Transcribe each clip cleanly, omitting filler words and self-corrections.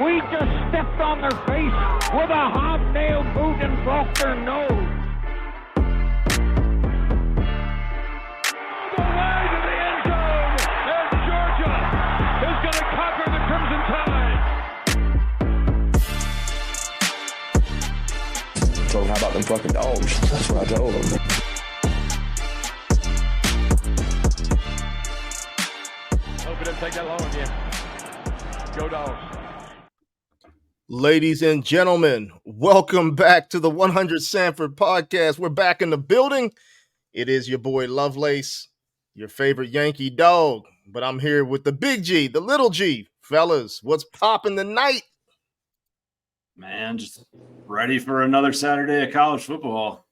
We just stepped on their face with a hobnail boot and broke their nose. All the way to the end zone, and Georgia is going to conquer the Crimson Tide. So how about them fucking dogs? That's what I told them. Hope it didn't take that long again. Go Dawgs. Ladies and gentlemen, welcome back to the 100 Sanford podcast. We're back in the building. It is your boy Lovelace, your favorite Yankee dog, but I'm here with the big G, the little G. Fellas, what's popping tonight? Man, just ready for another Saturday of college football.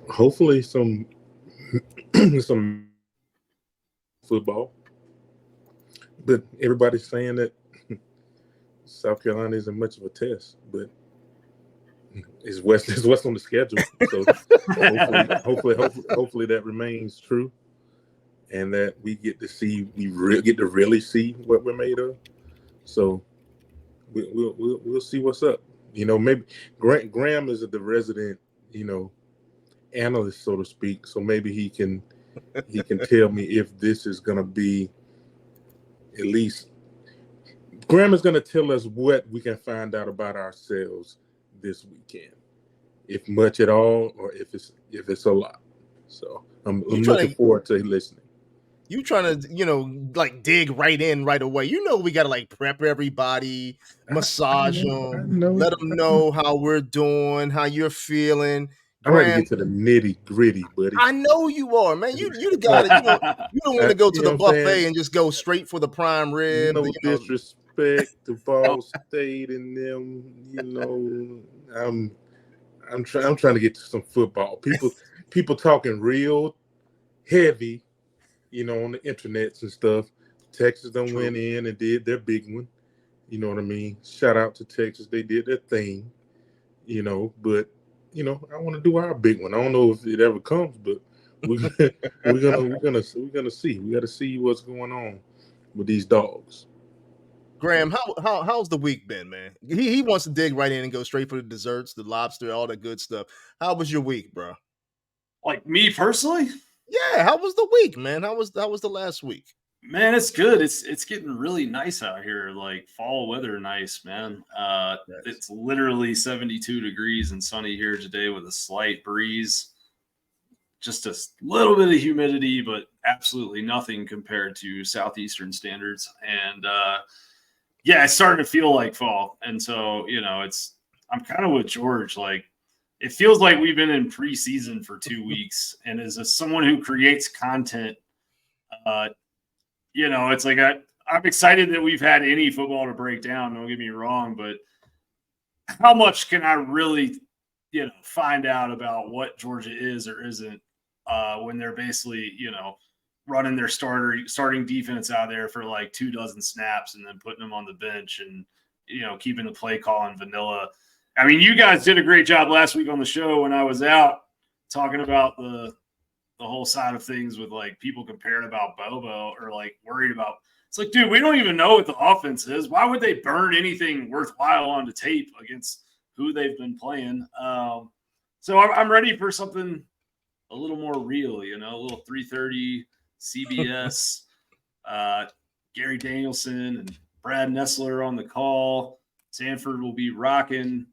Hopefully some football. But everybody's saying that South Carolina isn't much of a test, but it's what's on the schedule. So hopefully that remains true, and that we get to really see what we're made of. So we'll see what's up. You know, maybe Graham is the resident, analyst, so to speak. So maybe he can tell me if this is going to be at least. Graham is going to tell us what we can find out about ourselves this weekend, if much at all, or if it's a lot. So I'm looking forward to listening. You trying to, dig right in right away. We got to prep everybody, massage them, let them know how we're doing, how you're feeling. I'm ready to get to the nitty gritty, buddy. I know you are, man. You got it. You don't want to go to the buffet and just go straight for the prime rib. No disrespect to Ball State and them. I'm trying to get to some football. People talking real heavy, on the internets and stuff. Texas done went in and did their big one. You know what I mean? Shout out to Texas. They did their thing, but I want to do our big one. I don't know if it ever comes, but we're gonna see. We got to see what's going on with these dogs. Graham, how's the week been, man? He wants to dig right in and go straight for the desserts, the lobster, all that good stuff. How was your week, bro? Like me personally? Yeah, how was the week, man? How was the last week? Man, it's good. It's getting really nice out here, like fall weather nice, man. Nice. It's literally 72 degrees and sunny here today with a slight breeze. Just a little bit of humidity, but absolutely nothing compared to southeastern standards. And it's starting to feel like fall. And so, I'm kind of with George. Like, it feels like we've been in preseason for 2 weeks. And as someone who creates content, it's like I'm excited that we've had any football to break down. Don't get me wrong, but how much can I really, find out about what Georgia is or isn't when they're basically, running their starting defense out there for like 24 snaps and then putting them on the bench and, keeping the play calling vanilla. I mean, you guys did a great job last week on the show when I was out talking about the whole side of things with like people comparing about Bobo or like worried about. It's like, dude, we don't even know what the offense is. Why would they burn anything worthwhile onto tape against who they've been playing? So I'm ready for something a little more real, a little 3:30 CBS, Gary Danielson and Brad Nessler on the call. Sanford will be rocking.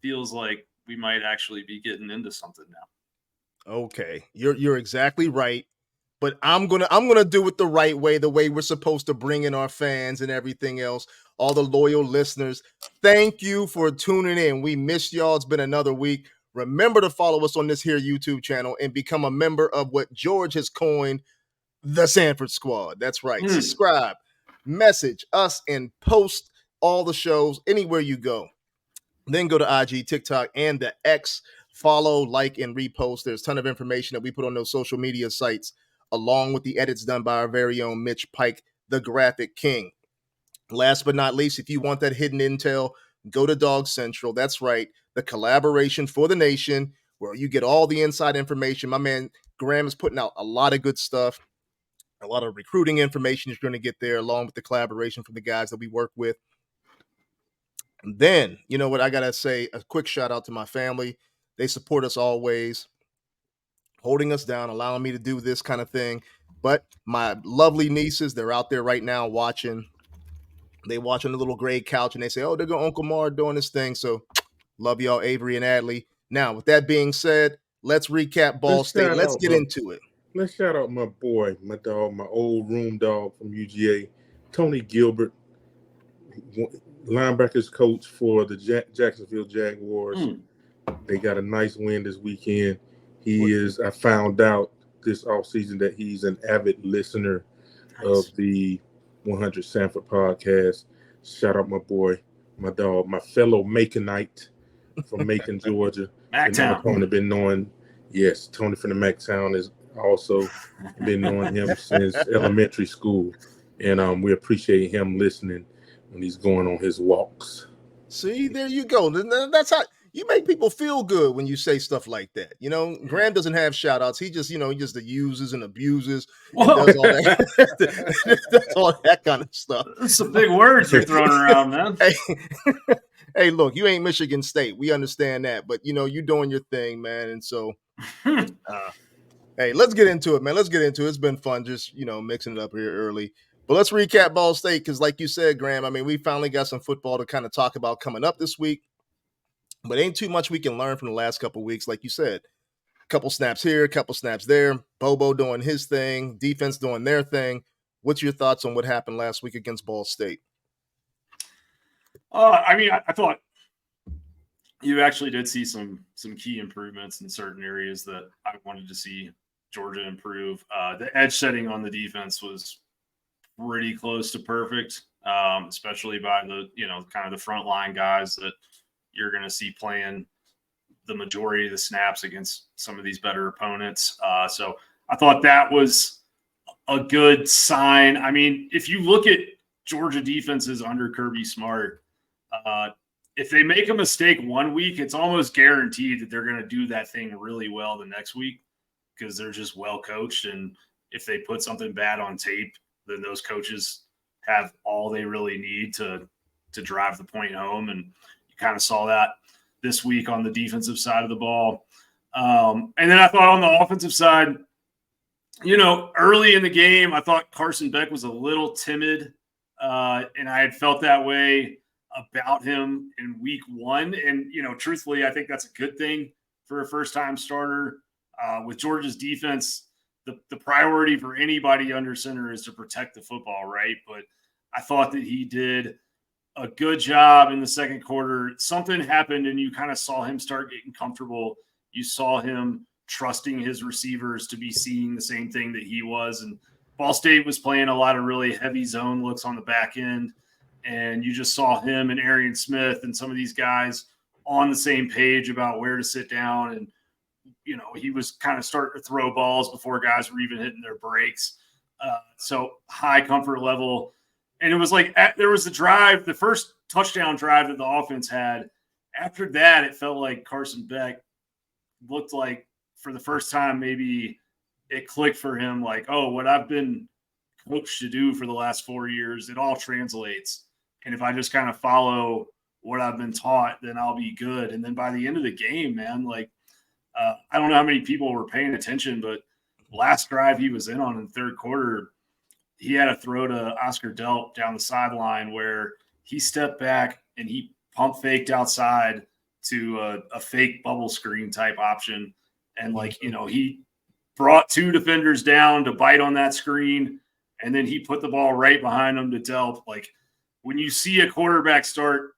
Feels like we might actually be getting into something now. Okay, you're exactly right, but I'm gonna do it the right way, the way we're supposed to bring in our fans and everything else. All the loyal listeners, thank you for tuning in. We missed y'all. It's been another week. Remember to follow us on this here YouTube channel and become a member of what George has coined the Sanford Squad. That's right. Subscribe, message us, and post all the shows anywhere you go. Then go to IG, TikTok, and the X. Follow, like, and repost. There's a ton of information that we put on those social media sites, along with the edits done by our very own Mitch Pike, the graphic king. Last but not least, if you want that hidden intel, go to Dawgs Central. That's right, the collaboration for the nation, where you get all the inside information. My man Graham is putting out a lot of good stuff, a lot of recruiting information is going to get there, along with the collaboration from the guys that we work with. And then, you know what, I gotta say a quick shout out to my family. They support us always, holding us down, allowing me to do this kind of thing. But my lovely nieces, they're out there right now watching. They watch on the little gray couch and they say, "Oh, they're going Uncle Mar doing this thing." So love y'all, Avery and Adley. Now, with that being said, let's recap Ball State. Let's get into it. Let's shout out my boy, my dog, my old room dog from UGA, Tony Gilbert, linebackers coach for the Jacksonville Jaguars. They got a nice win this weekend. I found out this offseason that he's an avid listener of the 100 Sanford podcast. Shout out my boy, my dog, my fellow Maconite from Macon, Georgia. Mactown. Tony been knowing, yes, Tony from the Mactown has also been knowing him since elementary school. And we appreciate him listening when he's going on his walks. See, there you go. That's how you make people feel good when you say stuff like that. You know, Graham doesn't have shout outs. He just, he just uses and abuses and does all that. Does all that kind of stuff. That's some big words you're throwing around, man. Hey, look, you ain't Michigan State. We understand that. But, you're doing your thing, man. And so, hey, let's get into it, man. Let's get into it. It's been fun just, mixing it up here early. But let's recap Ball State because, like you said, Graham, I mean, we finally got some football to kind of talk about coming up this week. But ain't too much we can learn from the last couple of weeks. Like you said, a couple snaps here, a couple snaps there. Bobo doing his thing, defense doing their thing. What's your thoughts on what happened last week against Ball State? I thought you actually did see some key improvements in certain areas that I wanted to see Georgia improve. The edge setting on the defense was pretty close to perfect, especially by the kind of the front line guys that you're going to see playing the majority of the snaps against some of these better opponents. So I thought that was a good sign. I mean, if you look at Georgia defenses under Kirby Smart, if they make a mistake one week, it's almost guaranteed that they're going to do that thing really well the next week because they're just well coached. And if they put something bad on tape, then those coaches have all they really need to drive the point home. And you kind of saw that this week on the defensive side of the ball. And then I thought on the offensive side, early in the game, I thought Carson Beck was a little timid. And I had felt that way about him in week one. And, truthfully, I think that's a good thing for a first-time starter. With Georgia's defense, the priority for anybody under center is to protect the football, right? But I thought that he did a good job in the second quarter. Something happened, and you kind of saw him start getting comfortable. You saw him trusting his receivers to be seeing the same thing that he was. And Ball State was playing a lot of really heavy zone looks on the back end. And you just saw him and Arian Smith and some of these guys on the same page about where to sit down. And, he was kind of starting to throw balls before guys were even hitting their breaks. So high comfort level. And it was like there was the first touchdown drive that the offense had. After that, it felt like Carson Beck looked like for the first time maybe it clicked for him like, oh, what I've been coached to do for the last 4 years, it all translates. And if I just kind of follow what I've been taught, then I'll be good. And then by the end of the game, man, like I don't know how many people were paying attention, but last drive he was in on the third quarter, he had a throw to Oscar Delp down the sideline where he stepped back and he pump faked outside to a fake bubble screen type option. And he brought two defenders down to bite on that screen. And then he put the ball right behind him to Delp. Like when you see a quarterback start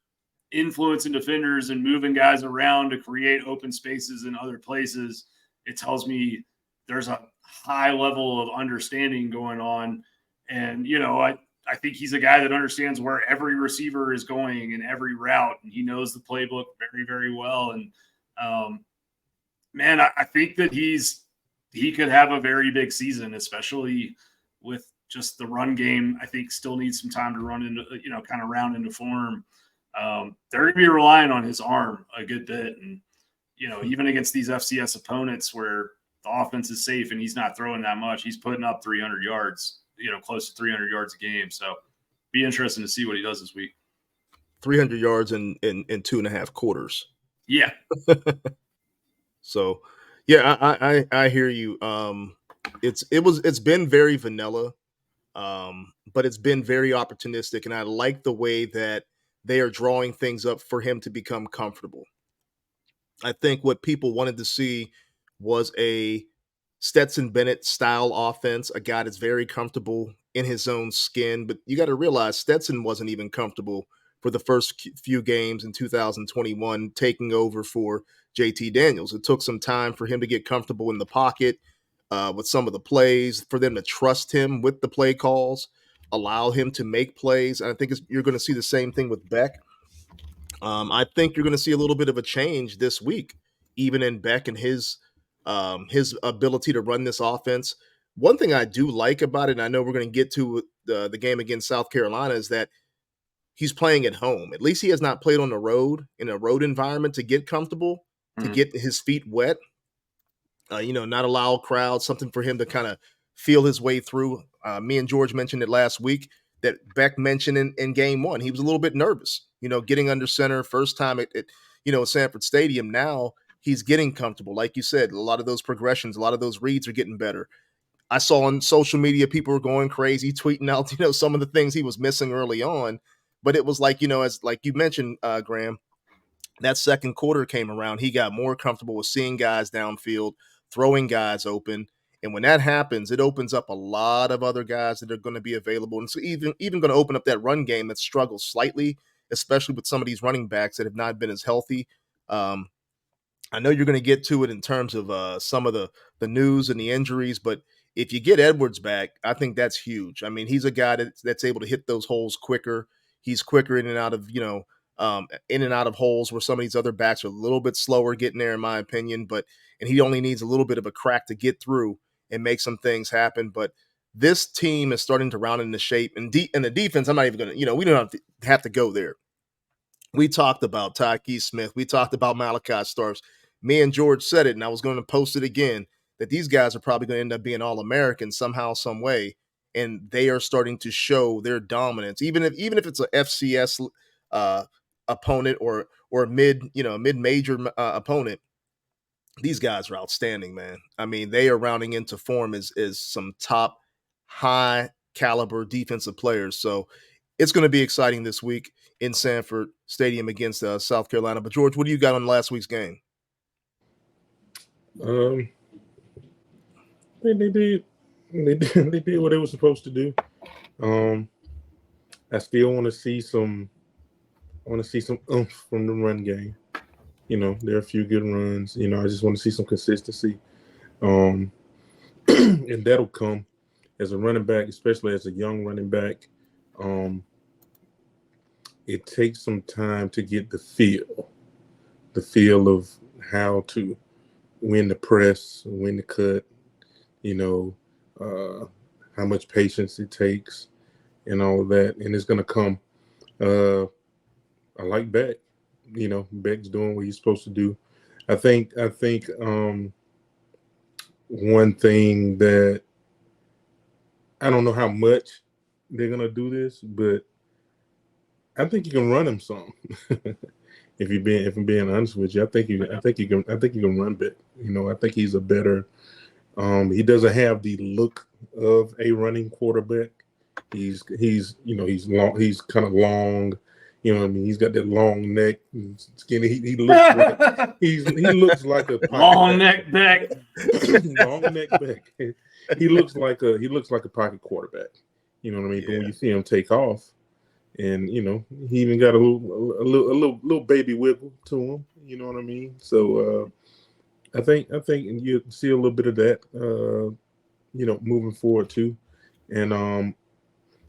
influencing defenders and moving guys around to create open spaces in other places, it tells me there's a high level of understanding going on. And, I think he's a guy that understands where every receiver is going and every route, and he knows the playbook very, very well. And, man, I think that he could have a very big season, especially with just the run game. I think still needs some time to run into, kind of round into form. They're going to be relying on his arm a good bit. And, even against these FCS opponents where the offense is safe and he's not throwing that much, he's putting up 300 yards, close to 300 yards a game. So be interesting to see what he does this week. 300 yards in 2.5 quarters. Yeah. So, yeah, I hear you. It's been very vanilla, but it's been very opportunistic, and I like the way that they are drawing things up for him to become comfortable. I think what people wanted to see was a Stetson Bennett style offense, a guy that's very comfortable in his own skin. But you got to realize Stetson wasn't even comfortable for the first few games in 2021, taking over for JT Daniels. It took some time for him to get comfortable in the pocket with some of the plays, for them to trust him with the play calls, allow him to make plays. And I think you're going to see the same thing with Beck. I think you're going to see a little bit of a change this week, even in Beck and his ability to run this offense. One thing I do like about it, and I know we're going to get to the game against South Carolina, is that he's playing at home. At least he has not played on the road in a road environment to get comfortable, to get his feet wet. Not allow crowds, something for him to kind of feel his way through. Me and George mentioned it last week that Beck mentioned in game one. He was a little bit nervous, getting under center first time at Sanford Stadium. Now he's getting comfortable. Like you said, a lot of those progressions, a lot of those reads are getting better. I saw on social media people were going crazy, tweeting out, some of the things he was missing early on. But it was like, as like you mentioned, Graham, that second quarter came around, he got more comfortable with seeing guys downfield, throwing guys open. And when that happens, it opens up a lot of other guys that are going to be available. And so even going to open up that run game that struggles slightly, especially with some of these running backs that have not been as healthy. I know you're going to get to it in terms of some of the news and the injuries, but if you get Edwards back, I think that's huge. I mean, he's a guy that's able to hit those holes quicker. He's quicker in and out of, in and out of holes where some of these other backs are a little bit slower getting there, in my opinion. And he only needs a little bit of a crack to get through and make some things happen. But this team is starting to round into shape. And the defense, I'm not even going to, we don't have to go there. We talked about Tyke Smith. We talked about Malachi Starks. Me and George said it, and I was going to post it again, that these guys are probably going to end up being All-Americans somehow, some way. And they are starting to show their dominance, even if it's a FCS opponent or mid-major opponent. These guys are outstanding, man. I mean, they are rounding into form as some top high caliber defensive players. So it's going to be exciting this week in Sanford Stadium against South Carolina. But George, what do you got on last week's game? They did what they were supposed to do. I still want to see some oomph from the run game. There are a few good runs. I just want to see some consistency. And that'll come as a running back, especially as a young running back. It takes some time to get the feel of how to win the press, win the cut, how much patience it takes and all of that. And it's going to come. I like Beck. Beck's doing what he's supposed to do. I think one thing that I don't know how much they're going to do this, but I think you can run him some. If I'm being honest with you, I think you can run Beck. I think he's a better. He doesn't have the look of a running quarterback. He's long. He's kind of long. He's got that long neck, skinny. He looks like a long neck back. Long neck back. He looks like a pocket quarterback. You know what I mean? Yeah. But when you see him take off, and he even got a little baby wiggle to him. You know what I mean? So I think you see a little bit of that. Moving forward too, and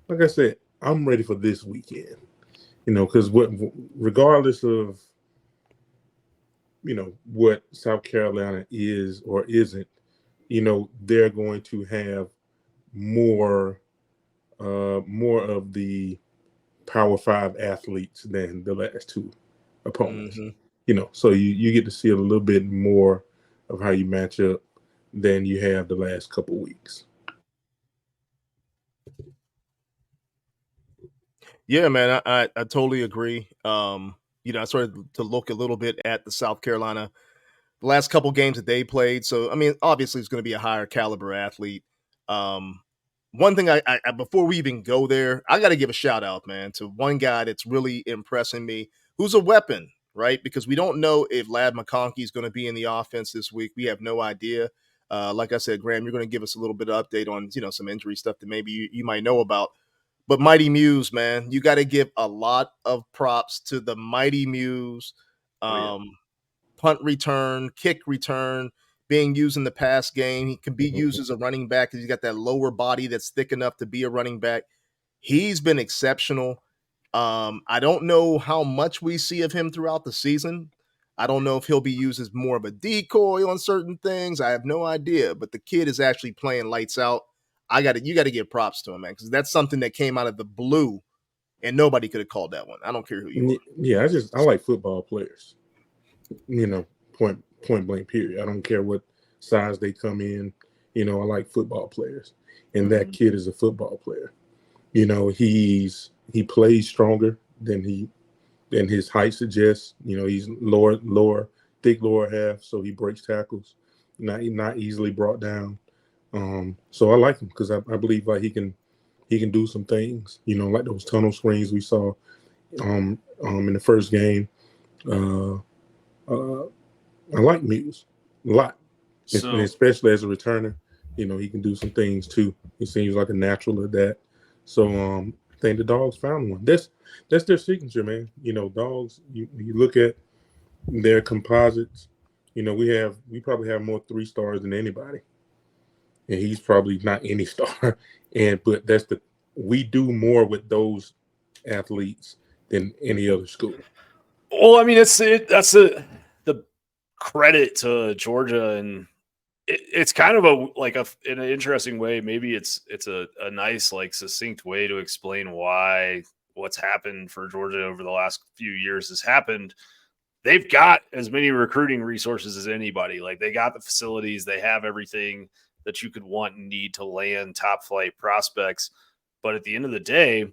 like I said, I'm ready for this weekend. Because regardless of what South Carolina is or isn't, they're going to have more of the Power 5 athletes than the last two opponents. Mm-hmm. So you get to see a little bit more of how you match up than you have the last couple weeks. Yeah, man, I totally agree. I started to look a little bit at the South Carolina the last couple games that they played. So, I mean, obviously, it's going to be a higher caliber athlete. Um, One thing before we even go there, I got to give a shout out, man, to one guy that's really impressing me, who's a weapon, right? Because we don't know if Lad McConkey is going to be in the offense this week. We have no idea. Like I said, Graham, you're going to give us a little bit of update on some injury stuff that maybe you might know about. But Mighty Muse, man, you got to give a lot of props to the Mighty Muse. Punt return, kick return, being used in the pass game. He can be used as a running back because he's got that lower body that's thick enough to be a running back. He's been exceptional. I don't know how much we see of him throughout the season. I don't know if he'll be used as more of a decoy on certain things. I have no idea, but the kid is actually playing lights out. You got to give props to him, man, because that's something that came out of the blue, and nobody could have called that one. I don't care who you are. Yeah, I like football players. Point blank period. I don't care what size they come in. I like football players, and that kid is a football player. He plays stronger than his height suggests. He's thick lower half, so he breaks tackles, not easily brought down. So I like him because I believe like he can do some things. Like those tunnel screens we saw in the first game. I like Muse a lot, and especially as a returner. He can do some things too. He seems like a natural at that. So I think the Dogs found one. That's their signature, man. Dogs. You look at their composites. We probably have more 3-stars than anybody, and he's probably not any star. But we do more with those athletes than any other school. Well, I mean, that's the credit to Georgia, and it's kind of in an interesting way. Maybe it's a nice, like, succinct way to explain why what's happened for Georgia over the last few years has happened. They've got as many recruiting resources as anybody. Like, they got the facilities, they have everything that you could want and need to land top flight prospects. But at the end of the day,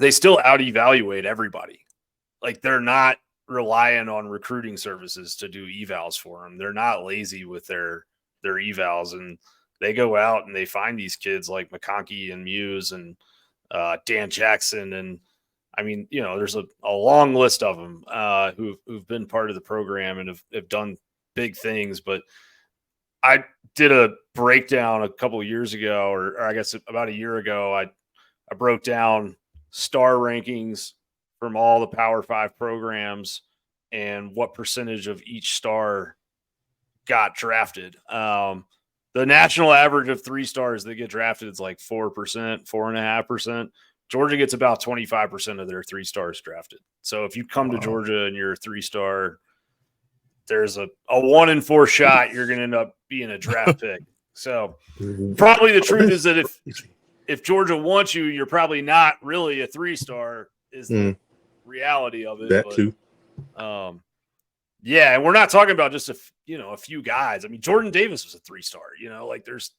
they still out evaluate everybody. Like, they're not relying on recruiting services to do evals for them. They're not lazy with their evals, and they go out and they find these kids like McConkey and Muse and Dan Jackson. And I mean, there's a long list of them who've been part of the program and have done big things. But I did a breakdown a couple of years ago, or I guess about a year ago. I broke down star rankings from all the Power 5 programs and what percentage of each star got drafted. The national average of 3 stars that get drafted is like 4%, 4.5%. Georgia gets about 25% of their 3 stars drafted. So if you come to Georgia and you're a 3-star, there's a 1 in 4 shot you're going to end up being a draft pick. So probably the truth is that if Georgia wants you, you're probably not really a 3-star is the reality of it. That too. Yeah, and we're not talking about just a few guys. I mean, Jordan Davis was a 3-star. Like, there's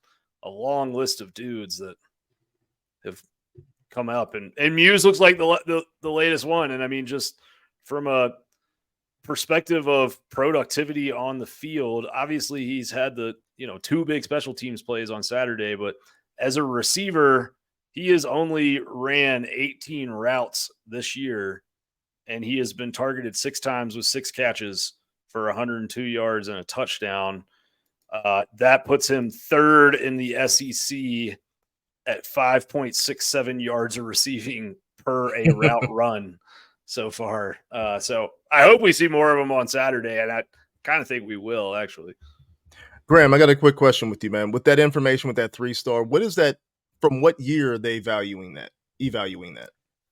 a long list of dudes that have come up, and Muse looks like the latest one. And I mean, just from a perspective of productivity on the field, obviously he's had the 2 big special teams plays on Saturday, but as a receiver, he has only ran 18 routes this year, and he has been targeted 6 times with 6 catches for 102 yards and a touchdown. That puts him 3rd in the SEC at 5.67 yards of receiving per a route run so far. So I hope we see more of him on Saturday, and I kind of think we will, actually. Graham, I got a quick question with you, man. With that information, with that 3-star, what is that? From what year are they evaluating that?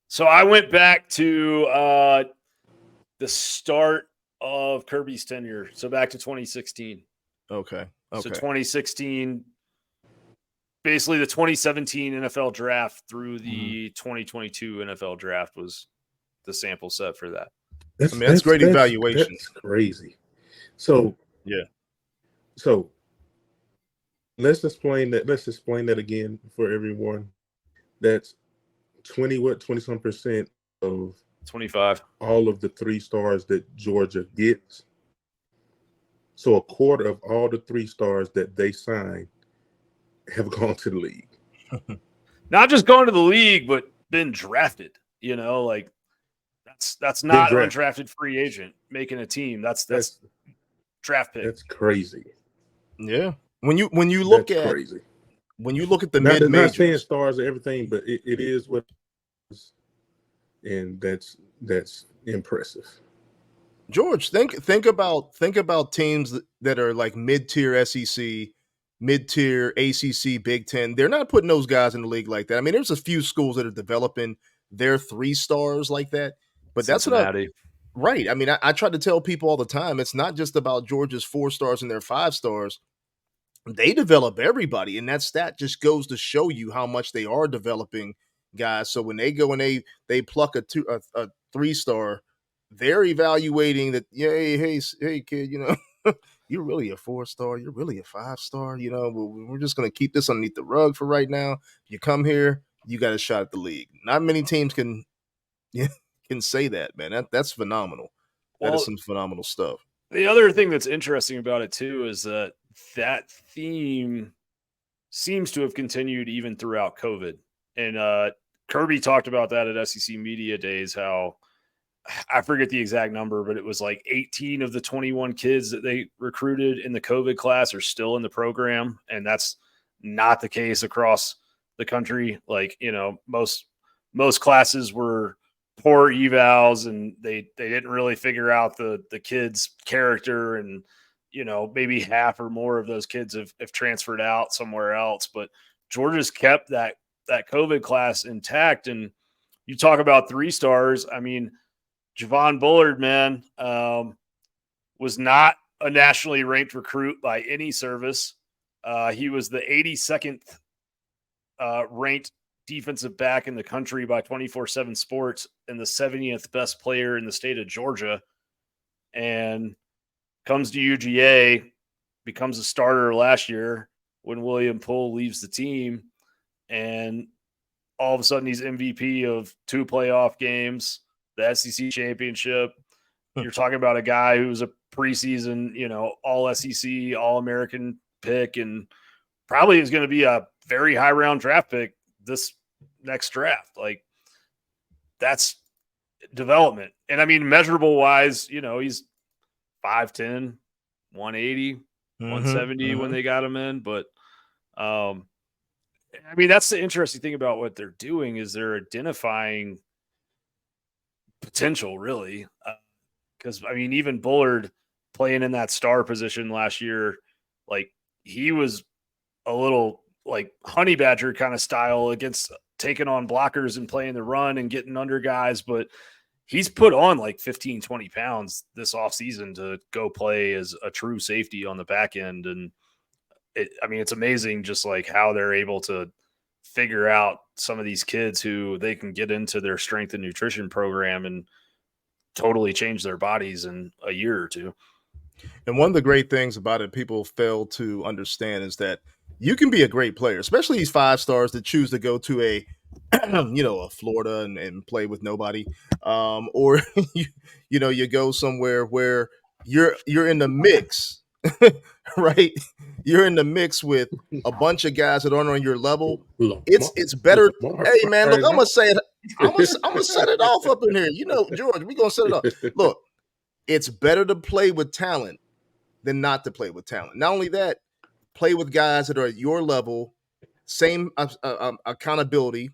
So I went back to the start of Kirby's tenure, so back to 2016. Okay. So 2016, basically the 2017 NFL draft through the 2022 NFL draft was the sample set for that. That's great evaluation. That's crazy. So yeah. So let's explain that again for everyone. That's 20 some percent of 25. all of the 3 stars that Georgia gets. So a quarter of all the 3 stars that they sign have gone to the league. Not just going to the league, but been drafted. You know, like that's not undrafted free agent making a team. That's draft pick. That's crazy. Yeah. When you look that's at crazy. When you look at the mid Not saying majors, stars or everything, but it is what it is, and that's impressive. George, think about teams that are like mid-tier SEC, mid-tier ACC, Big Ten. They're not putting those guys in the league like that. I mean, there's a few schools that are developing their 3 stars like that, but that's what Cincinnati. right. I mean, I try to tell people all the time, it's not just about Georgia's 4 stars and their 5 stars. They develop everybody, and that stat just goes to show you how much they are developing guys. So when they go and they pluck a 3 star, they're evaluating that. Yeah, hey, kid, you know, you're really a 4 star. You're really a 5 star. You know, we're just gonna keep this underneath the rug for right now. You come here, you got a shot at the league. Not many teams can say that, man. That's phenomenal. That is some phenomenal stuff. The other thing that's interesting about it too is that theme seems to have continued even throughout COVID. And Kirby talked about that at SEC Media Days, how I forget the exact number, but it was like 18 of the 21 kids that they recruited in the COVID class are still in the program. And that's not the case across the country. Like, you know, most classes were poor evals and they didn't really figure out the kid's character, and you know, maybe half or more of those kids have transferred out somewhere else. But Georgia's kept that COVID class intact. And you talk about 3 stars. I mean, Javon Bullard, man, was not a nationally ranked recruit by any service. He was the 82nd ranked defensive back in the country by 24/7 Sports and the 70th best player in the state of Georgia, and comes to UGA, becomes a starter last year when William Poole leaves the team, and all of a sudden he's MVP of 2 playoff games, the SEC championship. You're talking about a guy who's a preseason, you know, all SEC, all American pick, and probably is going to be a very high round draft pick this next draft. Like, that's development. And I mean, measurable wise, you know, he's 5'10", 180, 170 when they got him in. But I mean, that's the interesting thing about what they're doing is they're identifying potential, really. Because I mean, even Bullard playing in that star position last year, like, he was a little like honey badger kind of style against taking on blockers and playing the run and getting under guys. But he's put on like 15, 20 pounds this offseason to go play as a true safety on the back end. And I mean, it's amazing just like how they're able to figure out some of these kids who they can get into their strength and nutrition program and totally change their bodies in a year or 2. And one of the great things about it people fail to understand is that you can be a great player, especially these 5 stars that choose to go to a a Florida and play with nobody, or you go somewhere where you're in the mix, right? You're in the mix with a bunch of guys that aren't on your level. It's better. Hey man, look, I'm gonna say it. I'm gonna set it off up in here. You know, George, we're gonna set it off. Look, it's better to play with talent than not to play with talent. Not only that, play with guys that are at your level, same accountability.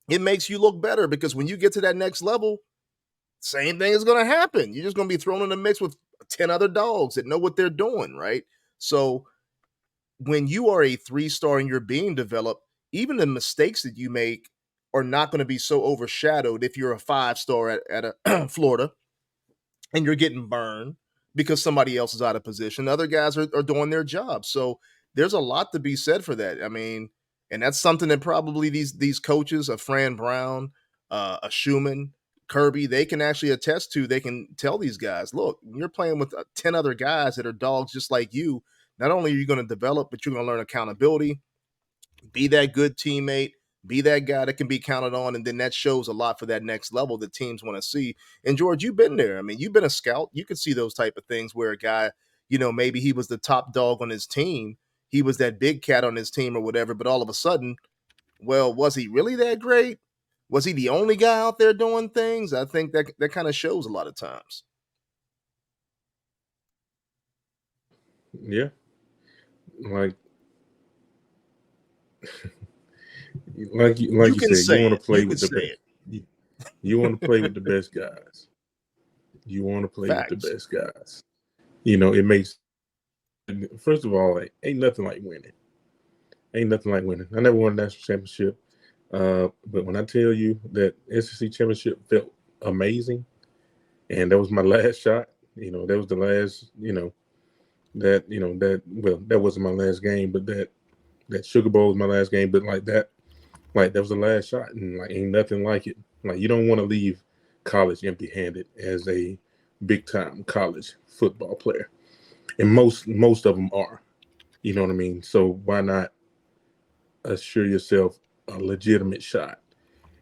It makes you look better because when you get to that next level, same thing is going to happen. You're just going to be thrown in the mix with 10 other dogs that know what they're doing, right? So when you are a 3-star and you're being developed, even the mistakes that you make are not going to be so overshadowed if you're a 5-star at a Florida and you're getting burned because somebody else is out of position. Other guys are doing their job. So there's a lot to be said for that. I mean, and that's something that probably these coaches, a Fran Brown, a Schumann, Kirby, they can actually attest to. They can tell these guys, look, you're playing with 10 other guys that are dogs just like you. Not only are you going to develop, but you're going to learn accountability, be that good teammate, Be that guy that can be counted on, and then that shows a lot for that next level that teams want to see. And George, you've been there. I mean, you've been a scout. You could see those type of things where a guy, maybe he was the top dog on his team. He was that big cat on his team or whatever, but all of a sudden, well, was he really that great? Was he the only guy out there doing things? I think that kind of shows a lot of times. Yeah. Like you said, you want to play with the best. You want to play with the best guys. You want to play with the best guys. It makes. First of all, ain't nothing like winning. Ain't nothing like winning. I never won a national championship, but when I tell you that SEC championship felt amazing, and that was my last shot. That was the last. That wasn't my last game, but that Sugar Bowl was my last game. But that was the last shot, and ain't nothing like it. You don't want to leave college empty-handed as a big-time college football player, and most of them are. You know what I mean? So why not assure yourself a legitimate shot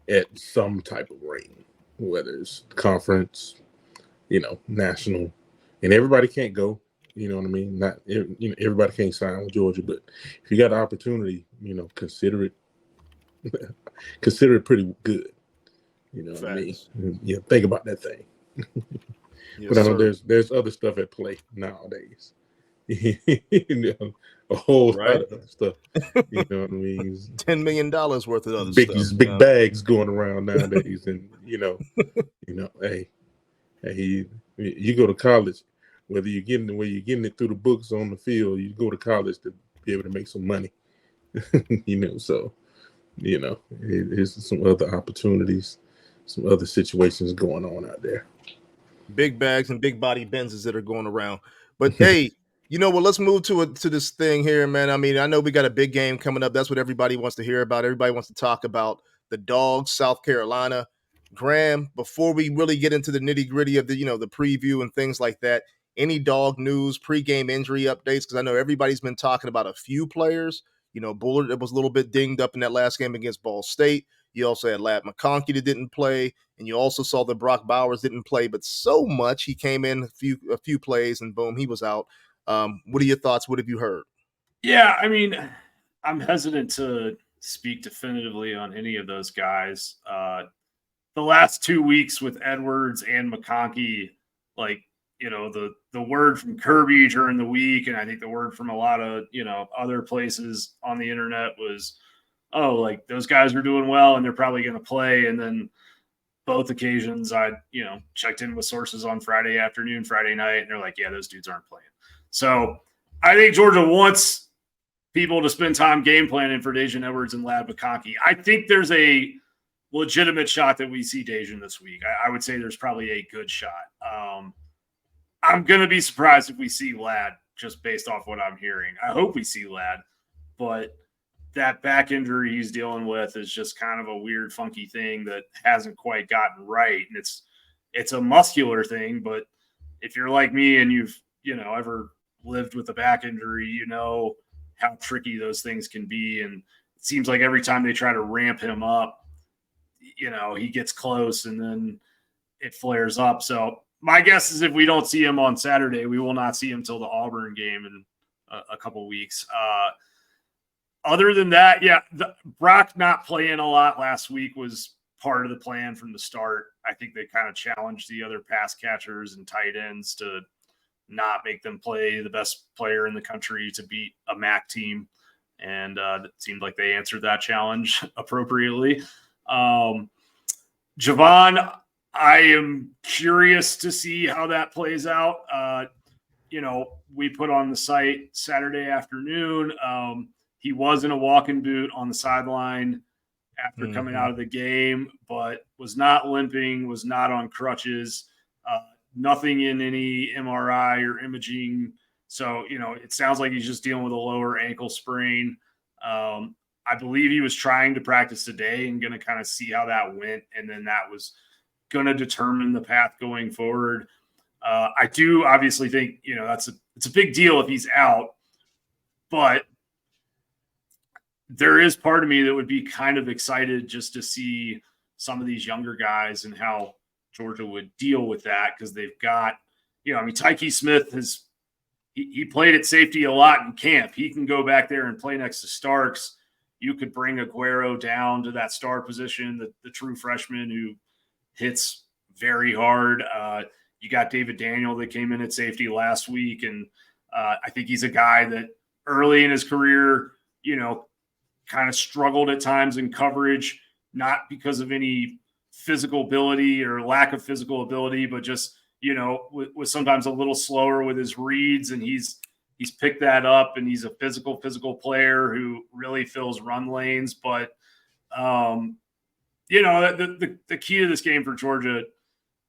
at some type of ring, whether it's conference, national, and everybody can't go. You know what I mean? Not everybody can't sign with Georgia, but if you got the opportunity, consider it. Consider it pretty good. You know what I mean? Yeah, think about that thing. Yes, but I know sir. there's other stuff at play nowadays. A whole lot of other stuff. You know what I mean? $10 million worth of other stuff. Big bags going around nowadays, and hey, you go to college, whether you're getting it through the books or on the field, you go to college to be able to make some money. So there's some other opportunities, some other situations going on out there. Big bags and big body Benzes that are going around. But hey, let's move to this thing here, man. I mean, I know we got a big game coming up. That's what everybody wants to hear about. Everybody wants to talk about the Dawgs, South Carolina. Graham, before we really get into the nitty-gritty of the preview and things like that, any Dawg news, pregame injury updates? Because I know everybody's been talking about a few players. Bullard was a little bit dinged up in that last game against Ball State. You also had Ladd McConkey that didn't play, and you also saw that Brock Bowers didn't play, but so much he came in a few plays and boom, he was out. What are your thoughts? What have you heard? Yeah, I mean, I'm hesitant to speak definitively on any of those guys. The last 2 weeks with Edwards and McConkey, the word from Kirby during the week, and I think the word from a lot of, other places on the internet was, those guys are doing well and they're probably going to play. And then both occasions I, checked in with sources on Friday afternoon, Friday night, and they're like, yeah, those dudes aren't playing. So I think Georgia wants people to spend time game planning for Daijun Edwards and Ladd McConkey. I think there's a legitimate shot that we see Daijun this week. I would say there's probably a good shot. I'm going to be surprised if we see Ladd, just based off what I'm hearing. I hope we see Ladd, but that back injury he's dealing with is just kind of a weird, funky thing that hasn't quite gotten right. And it's a muscular thing, but if you're like me and you've, ever lived with a back injury, how tricky those things can be. And it seems like every time they try to ramp him up, he gets close and then it flares up. So my guess is if we don't see him on Saturday, we will not see him till the Auburn game in a couple weeks. Other than that, yeah, Brock not playing a lot last week was part of the plan from the start. I think they kind of challenged the other pass catchers and tight ends to not make them play the best player in the country to beat a MAC team. And it seemed like they answered that challenge appropriately. Javon, I am curious to see how that plays out. We put on the site Saturday afternoon. He was in a walking boot on the sideline after coming out of the game, but was not limping, was not on crutches, nothing in any MRI or imaging. So, it sounds like he's just dealing with a lower ankle sprain. I believe he was trying to practice today and going to kind of see how that went. And then that was going to determine the path going forward. I do obviously think, it's a big deal if he's out, but there is part of me that would be kind of excited just to see some of these younger guys and how Georgia would deal with that, because they've got, Tyke Smith he played at safety a lot in camp. He can go back there and play next to Starks. You could bring Aguero down to that star position, the true freshman who hits very hard. You got David Daniel that came in at safety last week, and I think he's a guy that early in his career, kind of struggled at times in coverage, not because of any physical ability or lack of physical ability, but just, was sometimes a little slower with his reads, and he's picked that up, and he's a physical player who really fills run lanes. But, the key to this game for Georgia,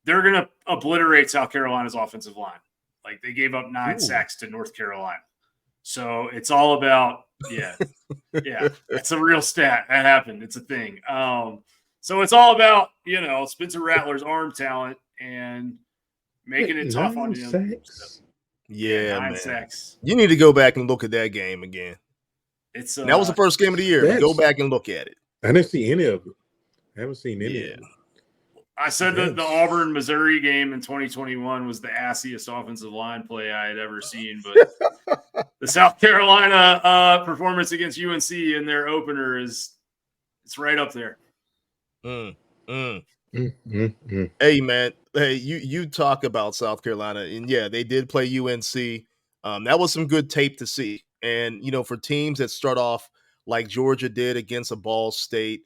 they're going to obliterate South Carolina's offensive line. Like, they gave up 9 sacks to North Carolina. So it's all about, that's a real stat. That happened. It's a thing. So it's all about, Spencer Rattler's arm talent and making it tough on him. Yeah, 9 man. sacks. You need to go back and look at that game again. That was the first game of the year. Go back and look at it. I didn't see any of it. I haven't seen any of it. I said that the Auburn-Missouri game in 2021 was the assiest offensive line play I had ever seen, but the South Carolina performance against UNC in their opener it's right up there. Hey, man. Hey, you talk about South Carolina, and they did play UNC. That was some good tape to see. And, for teams that start off like Georgia did against a Ball State,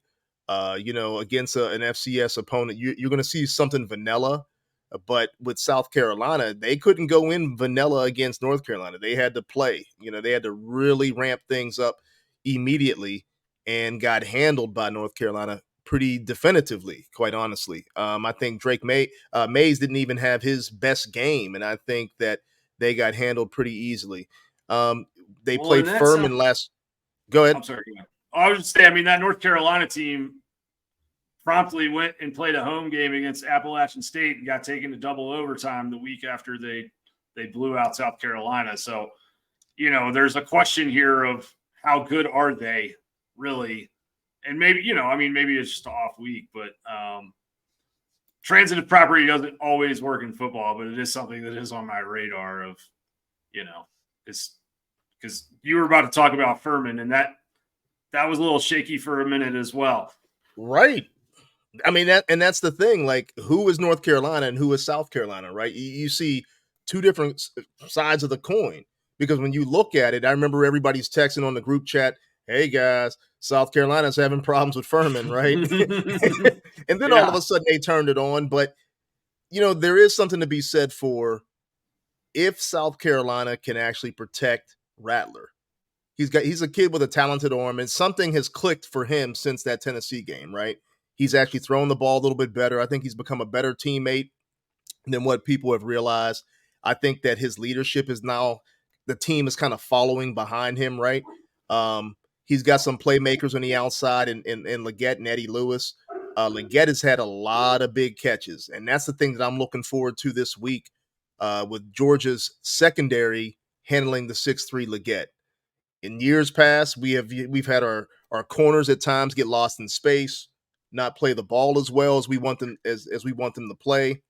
against an FCS opponent, you're going to see something vanilla. But with South Carolina, they couldn't go in vanilla against North Carolina. They had to play. They had to really ramp things up immediately, and got handled by North Carolina pretty definitively, quite honestly. I think Drake Mays didn't even have his best game, and I think that they got handled pretty easily. They played Furman last. Go ahead. I'm sorry. I was just saying, that North Carolina team promptly went and played a home game against Appalachian State and got taken to double overtime the week after they blew out South Carolina. So, there's a question here of how good are they really? And maybe, maybe it's just an off week, but transitive property doesn't always work in football, but it is something that is on my radar of, it's because you were about to talk about Furman, and that was a little shaky for a minute as well. Right. That's the thing. Like, who is North Carolina and who is South Carolina, right? You see two different sides of the coin, because when you look at it, I remember everybody's texting on the group chat, hey guys, South Carolina's having problems with Furman, right? And then all of a sudden they turned it on. But, there is something to be said for if South Carolina can actually protect Rattler. He's a kid with a talented arm, and something has clicked for him since that Tennessee game, right? He's actually thrown the ball a little bit better. I think he's become a better teammate than what people have realized. I think that his leadership is now, the team is kind of following behind him, right? He's got some playmakers on the outside in Leggett and Eddie Lewis. Leggett has had a lot of big catches, and that's the thing that I'm looking forward to this week with Georgia's secondary handling the 6'3" Leggett. In years past, we've had our corners at times get lost in space, not play the ball as well as we want them as we want them to play.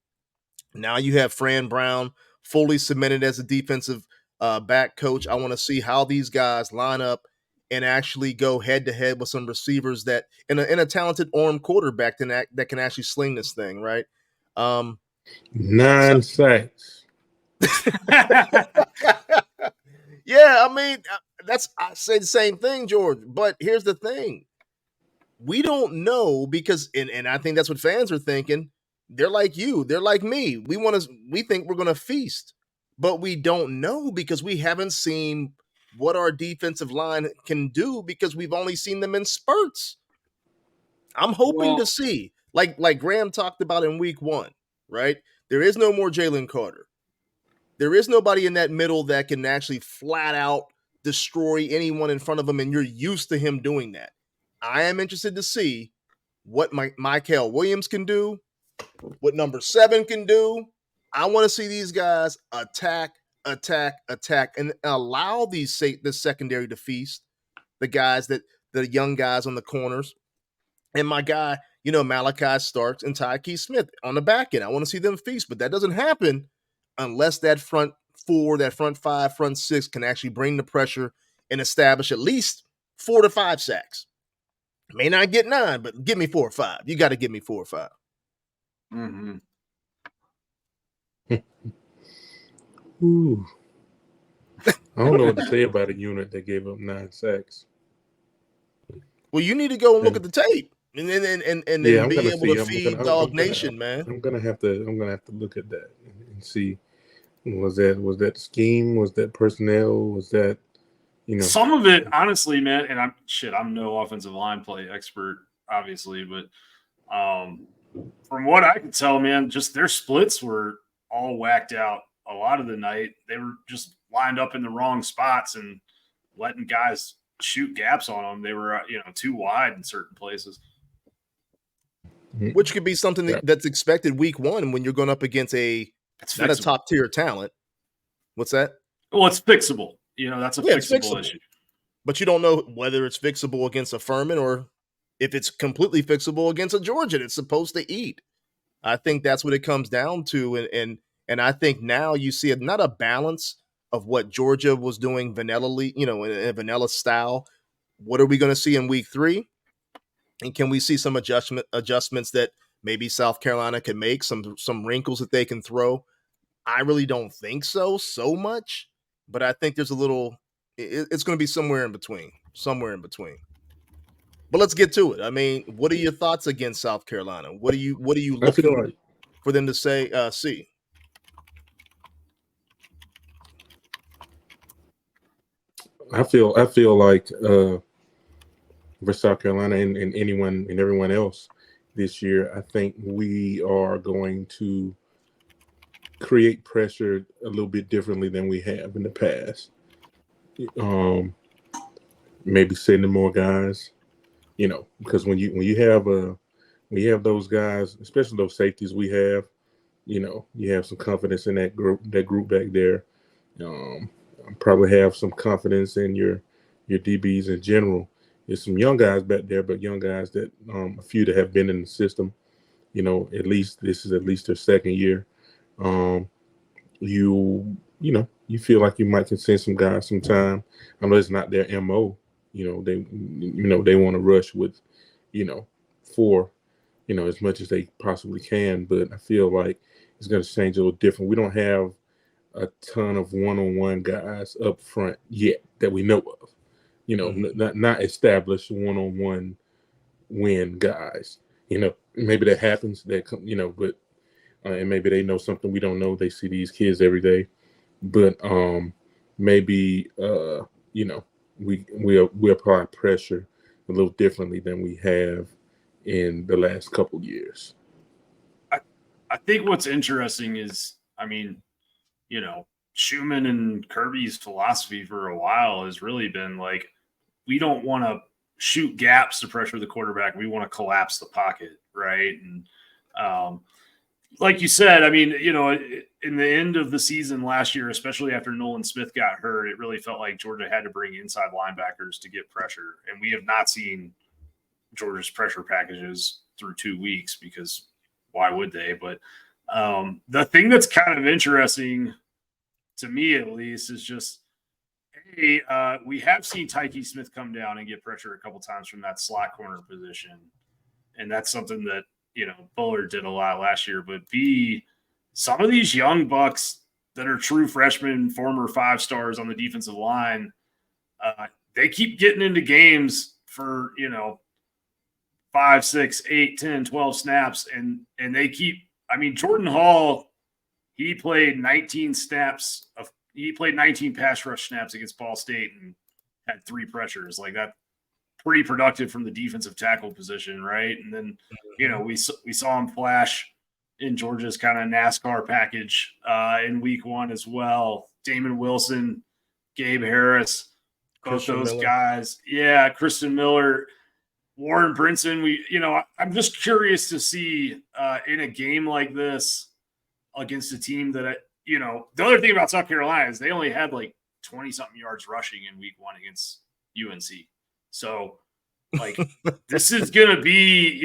Now you have Fran Brown fully cemented as a defensive back coach. I want to see how these guys line up and actually go head to head with some receivers that in a talented arm quarterback that can actually sling this thing, right? 9 sacks. Yeah, I say the same thing, George. But here's the thing. We don't know, because and I think that's what fans are thinking. They're like you. They're like me. We think we're going to feast, but we don't know because we haven't seen what our defensive line can do, because we've only seen them in spurts. I'm hoping to see, like Graham talked about in week 1, right? There is no more Jalen Carter. There is nobody in that middle that can actually flat out destroy anyone in front of him, and you're used to him doing that. I am interested to see what Michael Williams can do, what number 7 can do. I want to see these guys attack, and allow this secondary to feast, the guys that the young guys on the corners, and my guy, Malachi Starks and Tyke Smith on the back end. I want to see them feast, but that doesn't happen unless that front four, that front five, front six can actually bring the pressure and establish at least 4 to 5 sacks. May not get 9, but give me 4 or 5. You got to give me 4 or 5. Mm-hmm. Ooh. I don't know what to say about a unit that gave up 9 sacks. Well, you need to go and look at the tape and then be able to feed Dog Nation, man. I'm gonna have to look at that and see. Was that scheme? Was that personnel? Was that some of it, honestly, man? And I'm no offensive line play expert, obviously, but from what I could tell, man, just their splits were all whacked out a lot of the night. They were just lined up in the wrong spots and letting guys shoot gaps on them. They were, too wide in certain places. Which could be something that's expected week 1 when you're going up against not a top tier talent. What's that? Well, it's fixable. That's a fixable issue. But you don't know whether it's fixable against a Furman or if it's completely fixable against a Georgia that's supposed to eat. I think that's what it comes down to. And I think now you see not a balance of what Georgia was doing vanilla-ly, in a vanilla style. What are we going to see in week 3? And can we see some adjustments that maybe South Carolina can make, some wrinkles that they can throw? I really don't think so much, but I think there's it's going to be somewhere in between. But let's get to it. I mean, what are your thoughts against South Carolina? What are you looking for them to see? I feel like for South Carolina and anyone and everyone else this year, I think we are going to create pressure a little bit differently than we have in the past. Maybe sending more guys, because when you have those guys, especially those safeties we have, you have some confidence in that group back there. Probably have some confidence in your DBs in general. There's some young guys back there, but young guys that a few that have been in the system. At least this is their second year. You feel like you might can send some guys some time. I know it's not their MO. They want to rush with, 4, as much as they possibly can. But I feel like it's going to change a little different. We don't have a ton of one-on-one guys up front yet that we know of. Not established one-on-one win guys. Maybe that happens. But and maybe they know something we don't know. They see these kids every day, but maybe we apply pressure a little differently than we have in the last couple years. I think what's interesting is, Schumann and Kirby's philosophy for a while has really been like, we don't want to shoot gaps to pressure the quarterback. We want to collapse the pocket, right? And like you said, in the end of the season last year, especially after Nolan Smith got hurt, it really felt like Georgia had to bring inside linebackers to get pressure. And we have not seen Georgia's pressure packages through 2 weeks, because why would they? But the thing that's kind of interesting to me, at least, is just, we have seen Tyke Smith come down and get pressure a couple times from that slot corner position. And that's something that, Bullard did a lot last year. But B, some of these young bucks that are true freshmen, former 5-stars on the defensive line, they keep getting into games for, 5, 6, 8, 10, 12 snaps. And they keep, Jordan Hall, he played 19 pass rush snaps against Ball State and had 3 pressures. Like, that pretty productive from the defensive tackle position, right? And then, we saw him flash in Georgia's kind of NASCAR package in week 1 as well. Damon Wilson, Gabe Harris, both those guys. Yeah, Kristen Miller, Warren Brinson. I'm just curious to see in a game like this against a team that, the other thing about South Carolina is they only had like 20-something yards rushing in week 1 against UNC. So Like, this is going to be,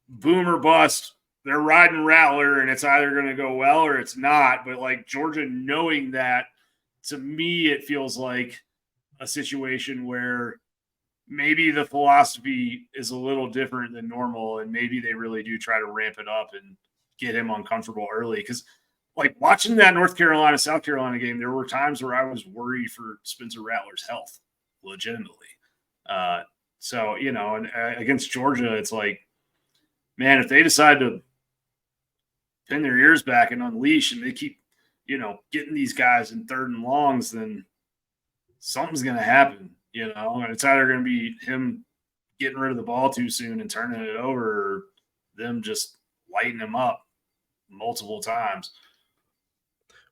boom or bust. They're riding Rattler, and it's either going to go well or it's not. But, like, Georgia knowing that, to me, it feels like a situation where maybe the philosophy is a little different than normal, and maybe they really do try to ramp it up and get him uncomfortable early. Because, like, watching that North Carolina, South Carolina game, there were times where I was worried for Spencer Rattler's health, legitimately. So, and against Georgia, it's like, man, if they decide to pin their ears back and unleash and they keep, getting these guys in 3rd and longs, then something's going to happen, and it's either going to be him getting rid of the ball too soon and turning it over, or them just lighting him up multiple times.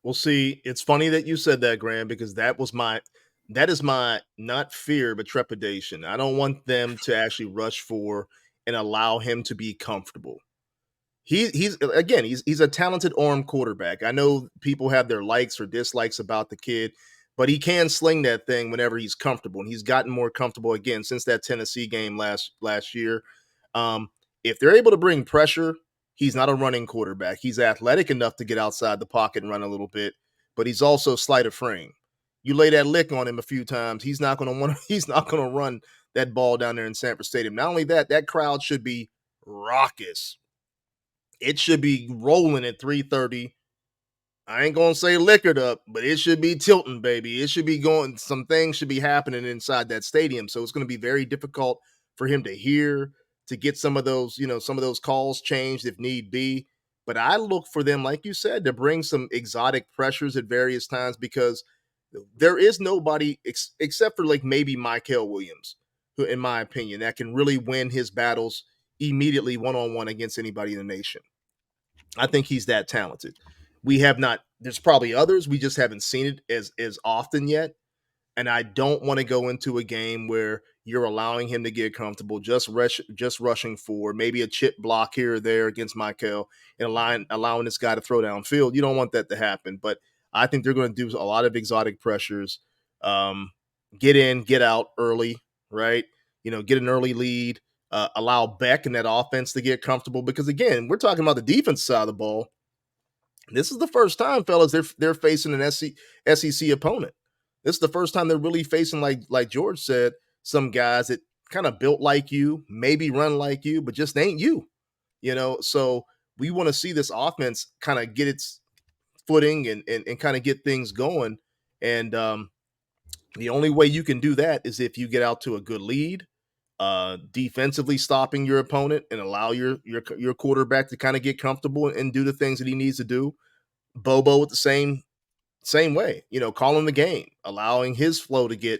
Well, see, it's funny that you said that, Graham, because that is my not fear, but trepidation. I don't want them to actually rush for and allow him to be comfortable. He's a talented arm quarterback. I know people have their likes or dislikes about the kid, but he can sling that thing whenever he's comfortable, and he's gotten more comfortable again since that Tennessee game last year. If they're able to bring pressure, he's not a running quarterback. He's athletic enough to get outside the pocket and run a little bit, but he's also slight of frame. You lay that lick on him a few times, he's not going to run that ball down there in Sanford Stadium. Not only that, that crowd should be raucous. It should be rolling at 3:30. I ain't going to say liquored up, but it should be tilting, baby. It should be going, some things should be happening inside that stadium. So it's going to be very difficult for him to hear, to get some of those, some of those calls changed if need be. But I look for them, like you said, to bring some exotic pressures at various times, because there is nobody except for like maybe Mykel Williams, who, in my opinion, that can really win his battles immediately one-on-one against anybody in the nation. I think he's that talented. We have not, there's probably others, we just haven't seen it as often yet. And I don't want to go into a game where you're allowing him to get comfortable, just rushing for maybe a chip block here or there against Mykel and allowing this guy to throw downfield. You don't want that to happen. But I think they're going to do a lot of exotic pressures. Get in, get out early, right? Get an early lead. Allow Beck and that offense to get comfortable. Because, again, we're talking about the defense side of the ball. This is the first time, fellas, they're facing an SEC opponent. This is the first time they're really facing, like George said, some guys that kind of built like you, maybe run like you, but just ain't you. So we want to see this offense kind of get its footing and kind of get things going. And the only way you can do that is if you get out to a good lead, defensively stopping your opponent and allow your quarterback to kind of get comfortable and do the things that he needs to do. Bobo with the same way, calling the game, allowing his flow to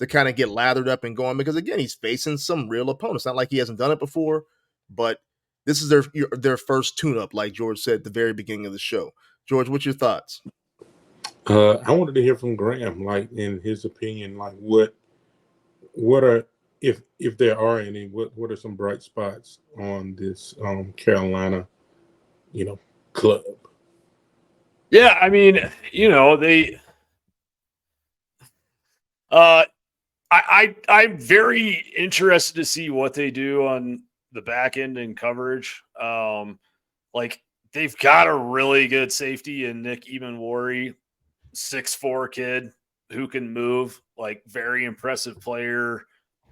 kind of get lathered up and going, because again, he's facing some real opponents. Not like he hasn't done it before, but this is their first tune-up, like George said at the very beginning of the show. George, what's your thoughts? I wanted to hear from Graham, like, in his opinion, like what are, if there are any, what are some bright spots on this Carolina, club? Yeah, I mean, they I'm very interested to see what they do on the back end in coverage. Like, they've got a really good safety in Nick Ebenwari, 6'4" kid who can move, like, very impressive player.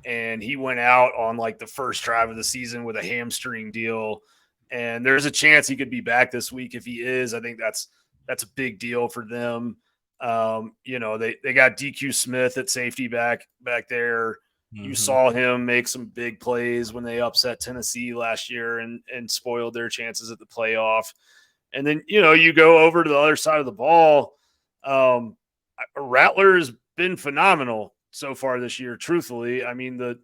And he went out on like the first drive of the season with a hamstring deal. And there's a chance he could be back this week. If he is, I think that's a big deal for them. They got DQ Smith at safety back there. Mm-hmm. You saw him make some big plays when they upset Tennessee last year and spoiled their chances at the playoff. And then, you go over to the other side of the ball. Rattler's been phenomenal so far this year, truthfully. I mean, the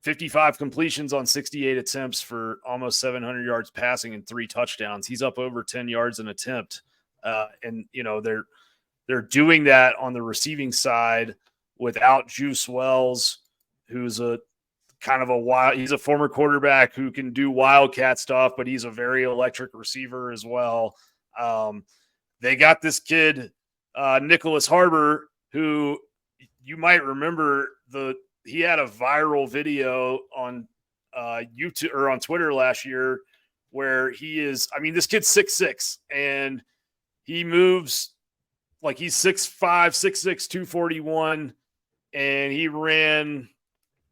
55 completions on 68 attempts for almost 700 yards passing and 3 touchdowns. He's up over 10 yards an attempt. And they're doing that on the receiving side without Juice Wells, who's he's a former quarterback who can do wildcat stuff, but he's a very electric receiver as well. They got this kid, Nicholas Harbor, who you might remember the he had a viral video on YouTube or on Twitter last year where he is, I mean, this kid's 6'6", and he moves like he's 6'5", 6'6", 241, and he ran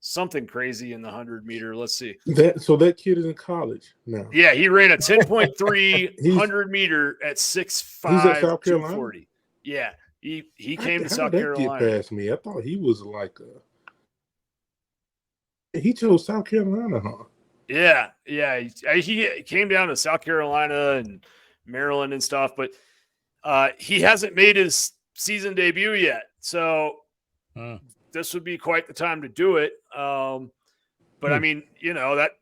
something crazy in the 100-meter. Let's see. So that kid is in college now. Yeah, he ran a 10.3 He's- 100-meter at 6'5", He's at South Carolina? 240. Yeah, he came to How South did that Carolina. get past me? I thought he was like he chose South Carolina, huh? Yeah. He came down to South Carolina and Maryland and stuff, but he hasn't made his season debut yet. So this would be quite the time to do it. But I mean, that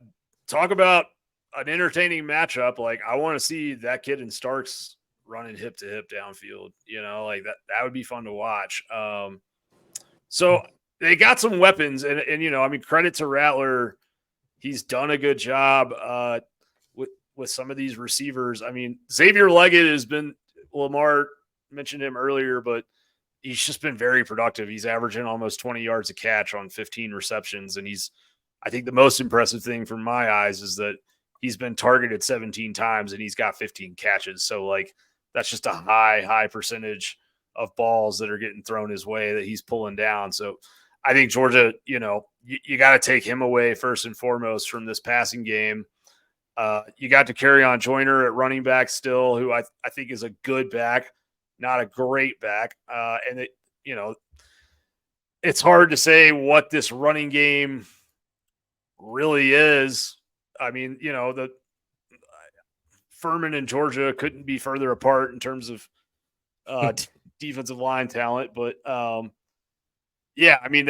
talk about an entertaining matchup. Like, I want to see that kid in Starks running hip to hip downfield, like that would be fun to watch. So they got some weapons and I mean, credit to Rattler. He's done a good job with some of these receivers. I mean, Xavier Leggett has been, Lamar mentioned him earlier, but he's just been very productive. He's averaging almost 20 yards a catch on 15 receptions. And I think the most impressive thing from my eyes is that he's been targeted 17 times and he's got 15 catches. So like, that's just a high percentage of balls that are getting thrown his way that he's pulling down. So I think Georgia, you got to take him away first and foremost from this passing game. You got to carry on Joyner at running back still, who I think is a good back, not a great back. And it's hard to say what this running game really is. I mean, the Furman and Georgia couldn't be further apart in terms of defensive line talent, but yeah, I mean,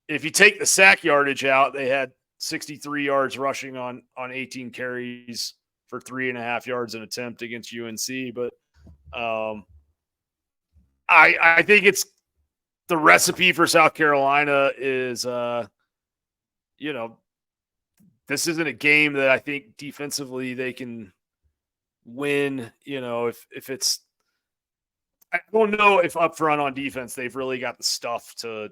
if you take the sack yardage out, they had 63 yards rushing on 18 carries for 3.5 yards an attempt against UNC. But I think it's the recipe for South Carolina is, this isn't a game that I think defensively they can win. If it's, I don't know if up front on defense they've really got the stuff to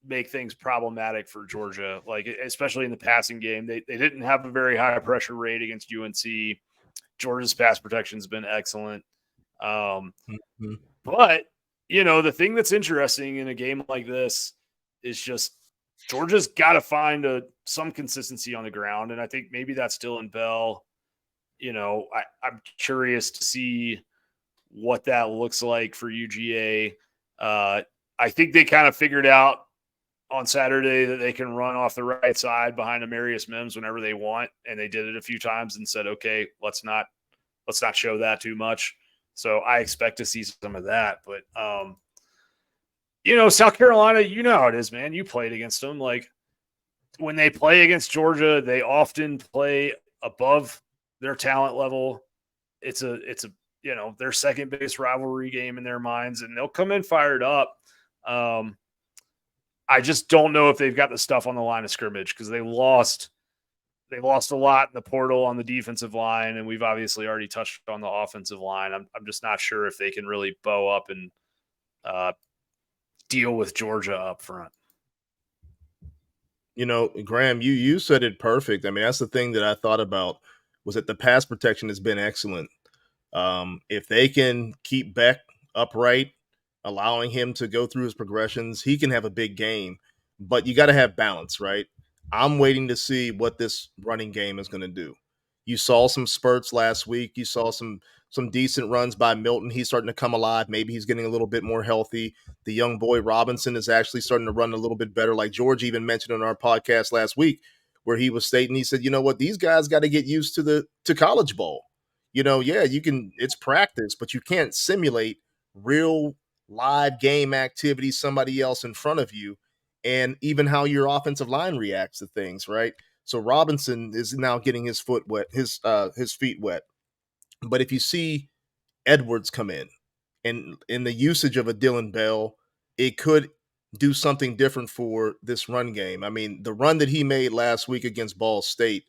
make things problematic for Georgia, like especially in the passing game. They didn't have a very high pressure rate against UNC. Georgia's pass protection has been excellent. But, the thing that's interesting in a game like this is just Georgia's got to find some consistency on the ground. And I think maybe that's Dylan Bell. I'm curious to see what that looks like for UGA. I think they kind of figured out on Saturday that they can run off the right side behind Amarius Mims whenever they want. And they did it a few times and said, okay, let's not show that too much. So I expect to see some of that. But, South Carolina, how it is, man. You played against them. Like, when they play against Georgia, they often play above their talent level. It's a their second biggest rivalry game in their minds, and they'll come in fired up. I just don't know if they've got the stuff on the line of scrimmage because they lost a lot in the portal on the defensive line, and we've obviously already touched on the offensive line. I'm just not sure if they can really bow up and deal with Georgia up front. Graham, you said it perfect. I mean, that's the thing that I thought about was that the pass protection has been excellent. If they can keep Beck upright, allowing him to go through his progressions, he can have a big game. But you got to have balance, right? I'm waiting to see what this running game is going to do. You saw some spurts last week. You saw some decent runs by Milton. He's starting to come alive. Maybe he's getting a little bit more healthy. The young boy Robinson is actually starting to run a little bit better. Like George even mentioned on our podcast last week, where he was stating, he said, you know what, these guys got to get used to college ball. You can, it's practice, but you can't simulate real live game activity, somebody else in front of you, and even how your offensive line reacts to things, right? So Robinson is now getting his feet wet. But if you see Edwards come in and in the usage of a Dylan Bell, it could do something different for this run game. I mean, the run that he made last week against Ball State,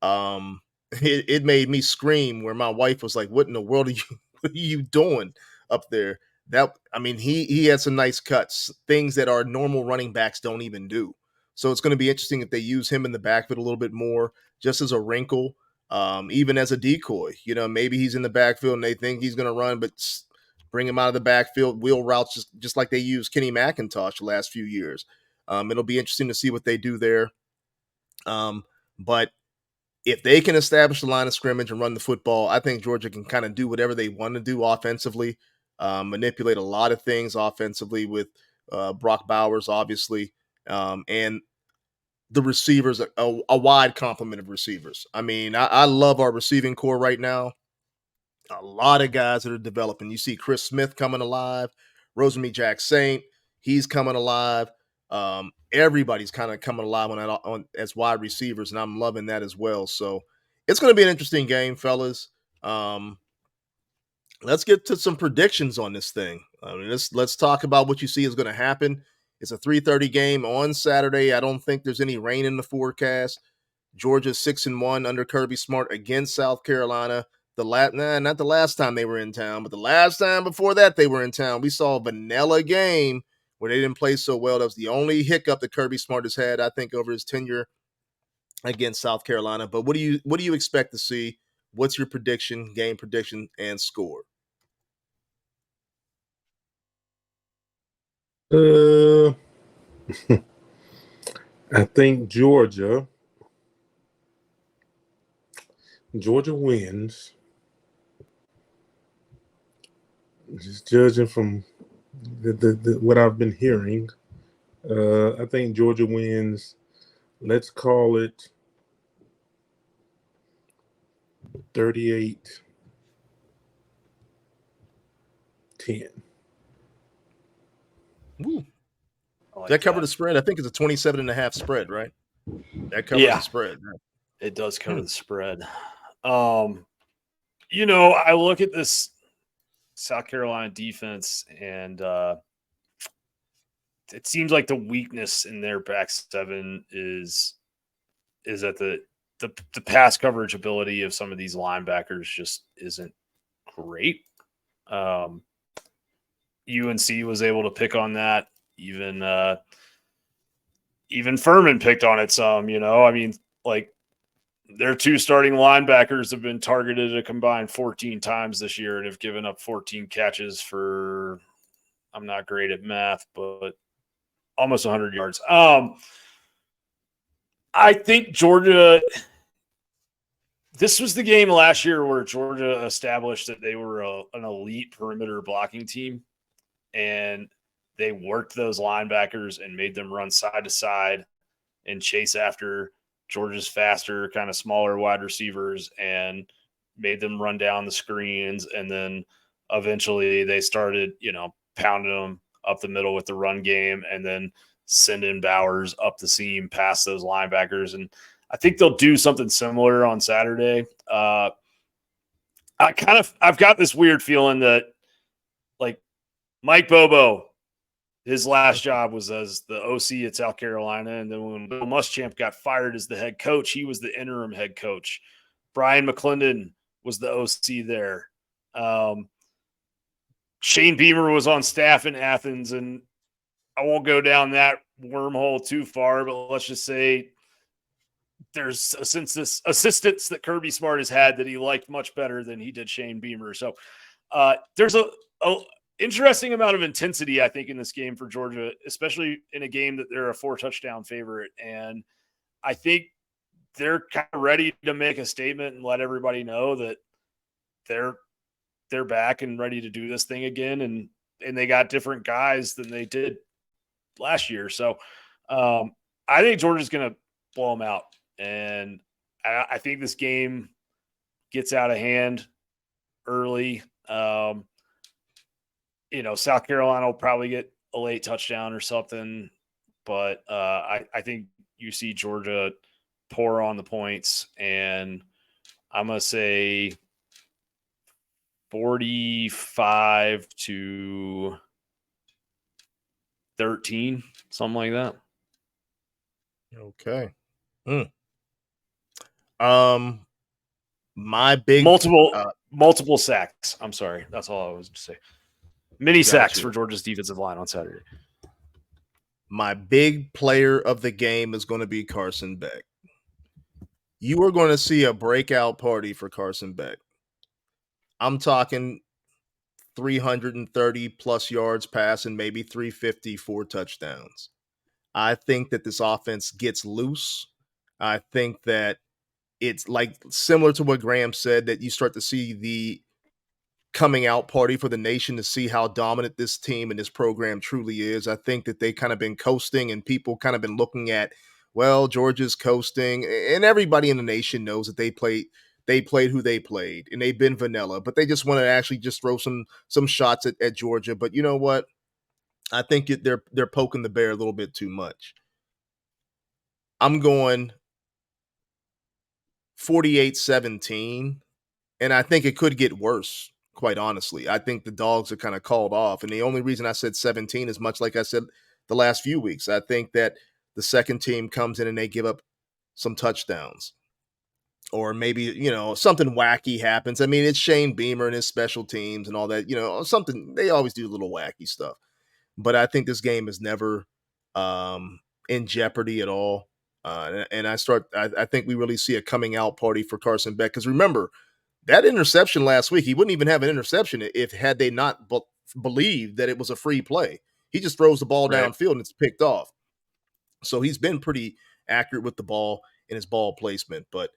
it made me scream, where my wife was like, what in the world what are you doing up there? he had some nice cuts, things that our normal running backs don't even do. So it's going to be interesting if they use him in the backfield a little bit more, just as a wrinkle, even as a decoy. Maybe he's in the backfield and they think he's going to run, but bring him out of the backfield, wheel routes, just like they used Kenny McIntosh the last few years. It'll be interesting to see what they do there. But if they can establish the line of scrimmage and run the football, I think Georgia can kind of do whatever they want to do offensively, manipulate a lot of things offensively with Brock Bowers, obviously, and the receivers, a wide complement of receivers. I love our receiving core right now. A lot of guys that are developing. You see Chris Smith coming alive, Rosemary Jack Saint, he's coming alive. Everybody's kind of coming alive as wide receivers, and I'm loving that as well. So it's going to be an interesting game, fellas. Let's get to some predictions on this thing. Let's talk about what you see is going to happen. It's a 3:30 game on Saturday. I don't think there's any rain in the forecast. Georgia's 6-1 under Kirby Smart against South Carolina. Not the last time they were in town, but the last time before that they were in town. We saw a vanilla game where they didn't play so well. That was the only hiccup that Kirby Smart has had, I think, over his tenure against South Carolina. But what do you expect to see? What's your prediction, game prediction, and score? I think Georgia wins. Just judging from the what I've been hearing, I think Georgia wins. Let's call it 38-10. Ooh. Like That cover the spread? I think it's a 27.5 spread, right? That covers the spread. Right? It does cover the spread. I look at this South Carolina defense, and it seems like the weakness in their back seven is that the pass coverage ability of some of these linebackers just isn't great. UNC was able to pick on that. Even Furman picked on it some. Their two starting linebackers have been targeted a combined 14 times this year and have given up 14 catches for, I'm not great at math, but almost 100 yards. I think Georgia, this was the game last year where Georgia established that they were an elite perimeter blocking team, and they worked those linebackers and made them run side to side and chase after Georgia's faster, kind of smaller wide receivers and made them run down the screens. And then eventually they started, pounding them up the middle with the run game and then sending Bowers up the seam past those linebackers. And I think they'll do something similar on Saturday. I've got this weird feeling that like Mike Bobo, his last job was as the OC at South Carolina. And then when Bill Muschamp got fired as the head coach, he was the interim head coach. Brian McClendon was the OC there. Shane Beamer was on staff in Athens, and I won't go down that wormhole too far, but let's just say there's assistants that Kirby Smart has had that he liked much better than he did Shane Beamer. So there's a interesting amount of intensity, I think, in this game for Georgia, especially in a game that they're a 4-touchdown favorite. And I think they're kind of ready to make a statement and let everybody know that they're back and ready to do this thing again. And they got different guys than they did last year. So I think Georgia's going to blow them out. And I think this game gets out of hand early. South Carolina will probably get a late touchdown or something, but I think you see Georgia pour on the points, and I'm going to say 45-13, something like that. Okay. My big multiple sacks. I'm sorry. That's all I was to say. Mini sacks Gotcha. for Georgia's defensive line on Saturday. My big player of the game is going to be Carson Beck. You are going to see a breakout party for Carson Beck. I'm talking 330 plus yards passing, maybe 350, 4 touchdowns. I think that this offense gets loose. I think that it's like similar to what Graham said, that you start to see the coming out party for the nation to see how dominant this team and this program truly is. I think that they kind of been coasting and people kind of been looking at, well, Georgia's coasting, and everybody in the nation knows that they played who they played and they've been vanilla, but they just want to actually just throw some shots at Georgia. But you know what? I think they're poking the bear a little bit too much. I'm going 48-17, and I think it could get worse, quite honestly. I think the Dogs are kind of called off, and the only reason I said 17 is much like I said the last few weeks. I think that the second team comes in and they give up some touchdowns. Or maybe, something wacky happens. I mean, it's Shane Beamer and his special teams and all that, something. They always do little wacky stuff. But I think this game is never in jeopardy at all. And I think we really see a coming out party for Carson Beck. Because remember, that interception last week, he wouldn't even have an interception had they not believed that it was a free play. He just throws the ball downfield and it's picked off. So he's been pretty accurate with the ball and his ball placement. But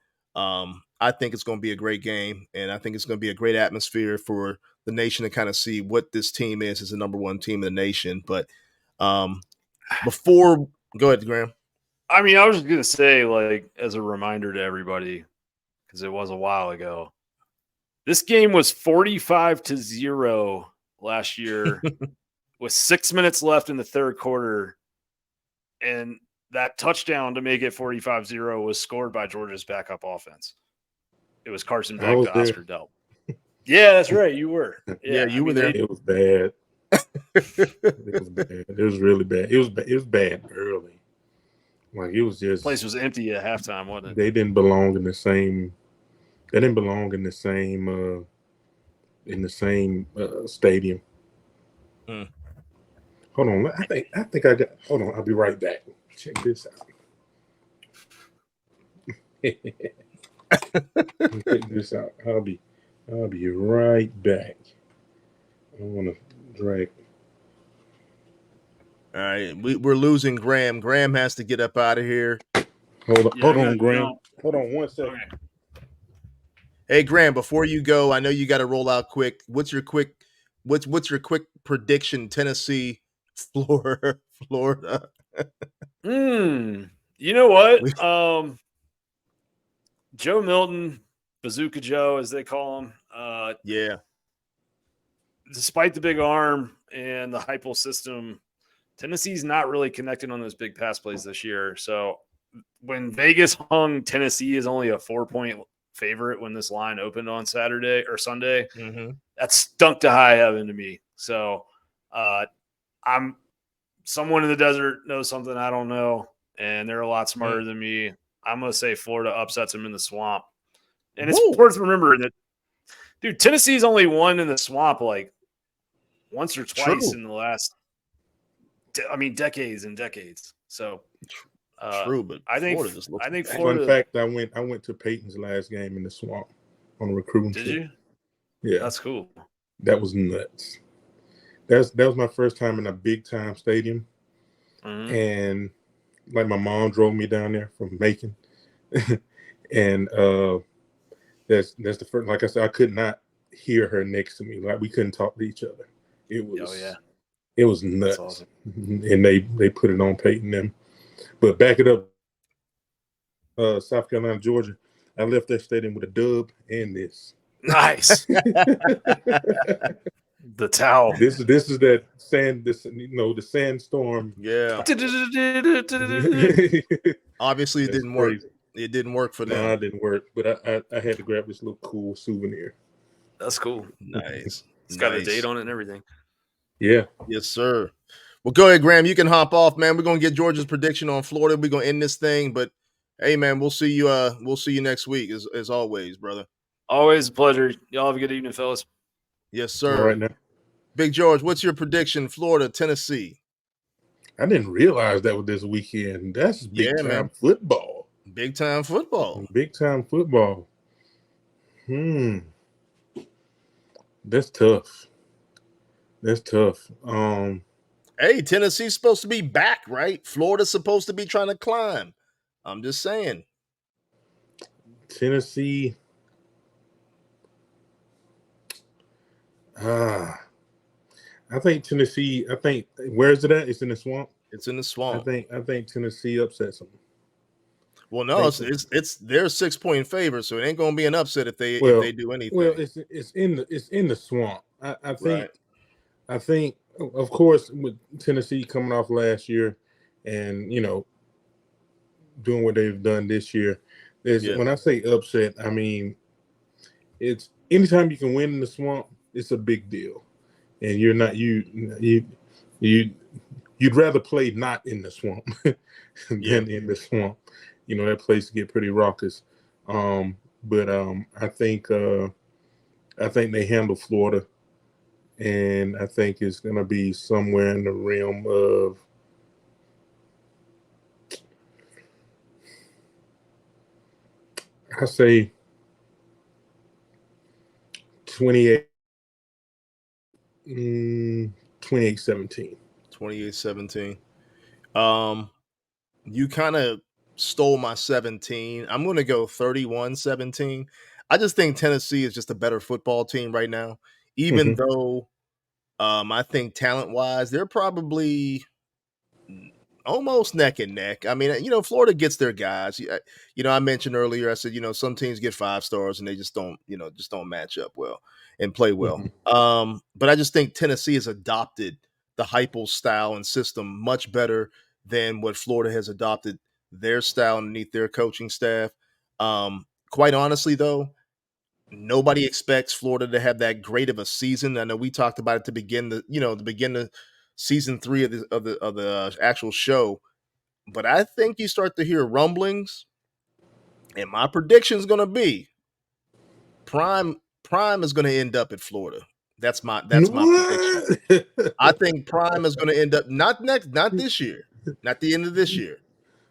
I think it's going to be a great game, and I think it's going to be a great atmosphere for the nation to kind of see what this team is as the number one team in the nation. But go ahead, Graham. I mean, I was just going to say, like, as a reminder to everybody, because it was a while ago, this game was 45-0 last year with 6 minutes left in the third quarter. And that touchdown to make it 45-0 was scored by Georgia's backup offense. It was Carson Beck to Oscar Delp. Yeah, that's right. You were. Yeah, you were there. It was bad. It was bad. It was really bad. It was bad early. Like, it was just, the place was empty at halftime, wasn't it? They didn't belong in the same. They didn't belong in the same. Stadium. Hold on. I think I got. Hold on. I'll be right back. Check this out. Check this out. I'll be right back. I don't want to drag. All right, we're losing Graham. Graham has to get up out of here. Hold on, Graham. Hold on 1 second. Okay. Hey, Graham, before you go, I know you got to roll out quick. What's your quick prediction? Tennessee, Florida. You know what? Joe Milton, Bazooka Joe, as they call him. Yeah. Despite the big arm and the hypo system, Tennessee's not really connecting on those big pass plays this year. So when Vegas hung Tennessee is only a 4-point favorite when this line opened on Saturday or Sunday, that stunk to high heaven to me. So I'm someone in the desert knows something I don't know, and they're a lot smarter than me. I'm going to say Florida upsets them in the swamp. And it's worth remembering that, dude, Tennessee's only won in the swamp like once or twice in the last, decades and decades. So true, but I think Florida. Fun fact: I went to Peyton's last game in the swamp on a recruiting trip. Did you? Yeah, that's cool. That was nuts. That was my first time in a big time stadium, and like my mom drove me down there from Macon, and that's the first. Like I said, I could not hear her next to me. Like, we couldn't talk to each other. It was it was nuts. That's awesome. And they put it on Peyton them. But back it up, South Carolina, Georgia. I left that stadium with a dub and this. Nice. The towel. This is that sand. The sandstorm. Yeah. Obviously, it didn't work. It didn't work for them. No, it didn't work. But I had to grab this little cool souvenir. That's cool. Nice. It's got a date on it and everything. Yeah. Yes, sir. Well, go ahead, Graham. You can hop off, man. We're gonna get Georgia's prediction on Florida. We're gonna end this thing, but hey, man, we'll see you. We'll see you next week, as always, brother. Always a pleasure. Y'all have a good evening, fellas. Yes, sir. All right now. Big George, what's your prediction? Florida, Tennessee. I didn't realize that was this weekend. That's big Yeah, time man. football. Big time football. Big time football. That's tough. That's tough. Hey, Tennessee's supposed to be back, right? Florida's supposed to be trying to climb. I'm just saying. Tennessee. I think Tennessee. Where is it at? It's in the swamp. It's in the swamp. I think Tennessee upsets them. Well, no, it's they're 6-point favor, so it ain't gonna be an upset if they do anything. Well, it's in the swamp. I think Right. I think of course with Tennessee coming off last year, and doing what they've done this year. When I say upset, I mean it's anytime you can win in the swamp, it's a big deal, and you're not you'd rather play not in the swamp than in the swamp. That place get pretty raucous. But I think they handle Florida, and I think it's gonna be somewhere in the realm of I say 28-17. 28-17. You kind of stole my 17. I'm going to go 31-17. I just think Tennessee is just a better football team right now, even though I think talent-wise, they're probably almost neck and neck. I mean, Florida gets their guys. I mentioned earlier, I said, some teams get 5 stars and they just don't match up well and play well. But I just think Tennessee has adopted the Heupel style and system much better than what Florida has adopted their style underneath their coaching staff. Quite honestly, though, nobody expects Florida to have that great of a season. I know we talked about it to begin the season 3 of the actual show, but I think you start to hear rumblings, and my prediction is going to be Prime is going to end up at Florida. That's my prediction. I think Prime is going to end up not this year, not the end of this year,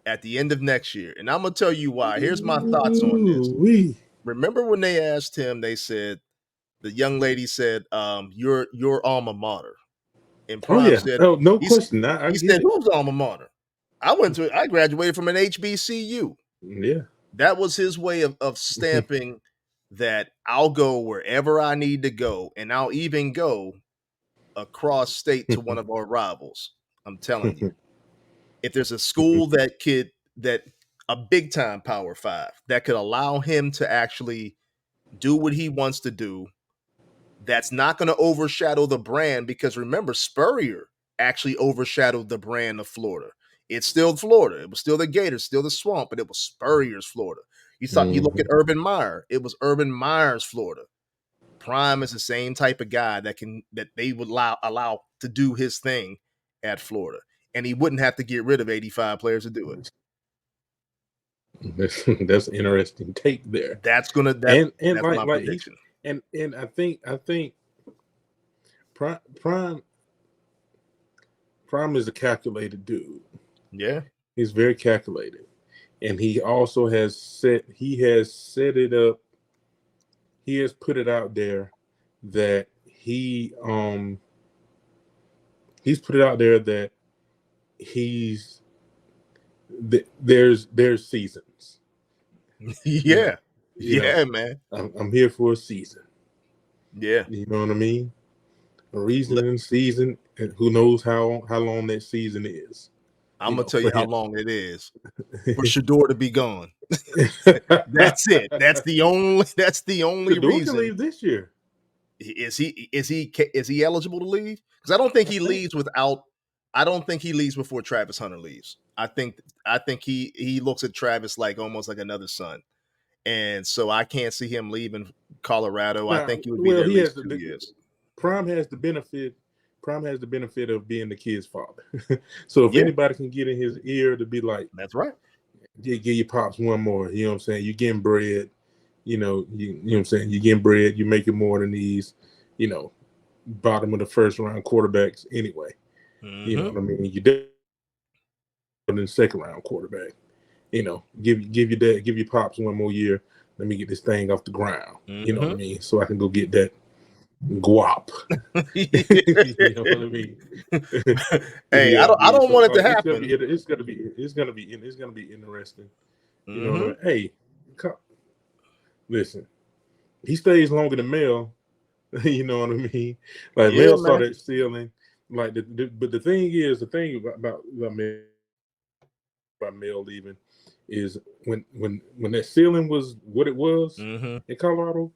at the end of next year. And I'm going to tell you why. Here's my thoughts on this. Remember when they asked him, they said, the young lady said, your alma mater. And Prime said, no question. He said, who's alma mater? I graduated from an HBCU. Yeah. That was his way of stamping that I'll go wherever I need to go, and I'll even go across state to one of our rivals. I'm telling you. If there's a school that a big time Power 5 that could allow him to actually do what he wants to do, that's not going to overshadow the brand, because remember, Spurrier actually overshadowed the brand of Florida. It's still Florida. It was still the Gators, still the Swamp, but it was Spurrier's Florida. You look at Urban Meyer. It was Urban Meyer's Florida. Prime is the same type of guy that they would allow to do his thing at Florida, and he wouldn't have to get rid of 85 players to do it. That's an interesting take there. That's my prediction. And I think Prime is a calculated dude. Yeah, he's very calculated, and he also has set it up. He has put it out there that he's put it out there that there's seasons. Yeah. Man. I'm here for a season. Yeah. You know what I mean? A reason and season, and who knows how long that season is. I'm gonna tell you how long it is for Shador to be gone. That's it. That's the only Shador reason. can leave this year. Is he eligible to leave? Because I don't think he leaves without. I don't think he leaves before Travis Hunter leaves. I think he looks at Travis like almost like another son, and so I can't see him leaving Colorado. I think he would be there at least 2 years. Prime has the benefit of being the kid's father. So if anybody can get in his ear to be like, that's right. Give your pops one more. You know what I'm saying? You're getting bread. You know what I'm saying? You're getting bread. You're making more than these. bottom of the first round quarterbacks anyway. Mm-hmm. You know what I mean? You did in the second round quarterback. You know, give your pops one more year. Let me get this thing off the ground. You know what I mean? So I can go get that guap. You know what I mean? Hey, Yeah, I don't so, want it to it's happen. gonna be interesting. You know Mm-hmm. what I mean? Hey, listen, he stays longer than Mel. You know what I mean? Like Yeah, Mel saw man. that ceiling. Like but the thing about Mel leaving is when that ceiling was what it was Mm-hmm. in Colorado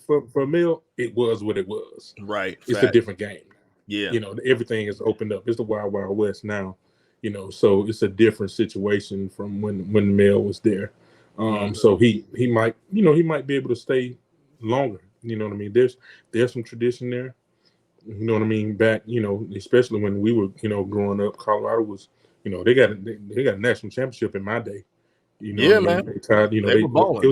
for Mel, it was what it was. Right. It's a Fact. different game. Yeah. You know, everything is opened up. It's the wild, wild west now. You know, so it's a different situation from when Mel was there. So he might be able to stay longer. You know what I mean? There's some tradition there. You know what I mean? Back, especially when we were, growing up, Colorado was, they got a national championship in my day. You know what Yeah, I mean? man. They tied, They were balling.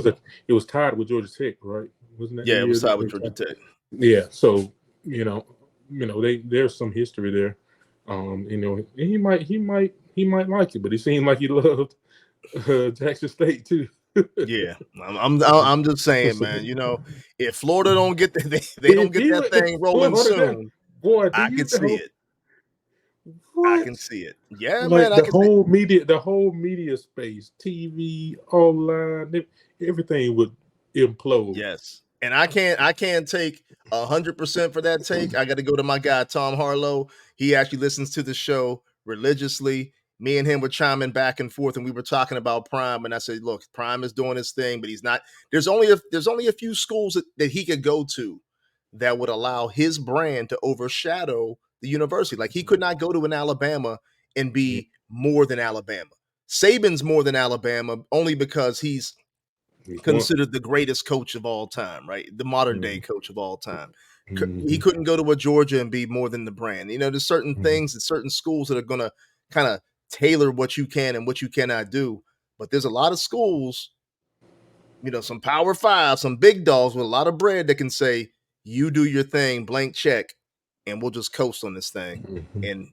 it was tied with Georgia Tech, right? Wasn't that the Yeah, it year was tied that with they Georgia tied? Tech. Yeah. So, there's some history there. And he might like it, but it seemed like he loved Texas State too. Yeah, I'm just saying, man. If Florida don't get they don't get that thing rolling soon, Boy, do I you can see know it. I what? can see it. Yeah, man. Like I can see. the whole media space, TV, online, everything would implode. Yes, and I can't take 100% for that take. I got to go to my guy Tom Harlow. He actually listens to the show religiously. Me and him were chiming back and forth, and we were talking about Prime. And I said, "Look, Prime is doing his thing, but he's not. There's only a few schools that he could go to that would allow his brand to overshadow the university. Like he could not go to an Alabama and be more than Alabama. Saban's more than Alabama only because he's considered the greatest coach of all time, right? The modern day coach of all time. He couldn't go to a Georgia and be more than the brand. There's certain things and certain schools that are going to kind of tailor what you can and what you cannot do. But there's a lot of schools, some Power Five, some big dogs with a lot of bread that can say, you do your thing, blank check, and we'll just coast on this thing. And,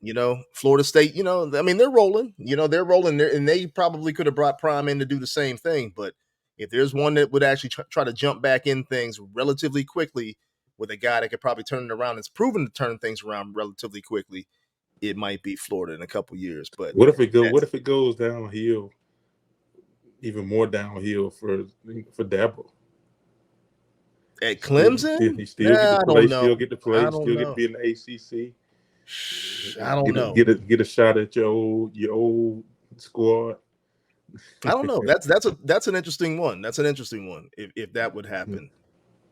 Florida State, they're rolling, and they probably could have brought Prime in to do the same thing. But if there's one that would actually try to jump back in things relatively quickly with a guy that could probably turn it around, it's proven to turn things around relatively quickly, it might be Florida in a couple years. But What if it goes downhill, even more downhill for Dabo? At Clemson, He still get to I play, don't know. I don't still get to know. be in the ACC. I don't know. Get a shot at your old squad. I don't know. That's an interesting one. That's an interesting one if that would happen.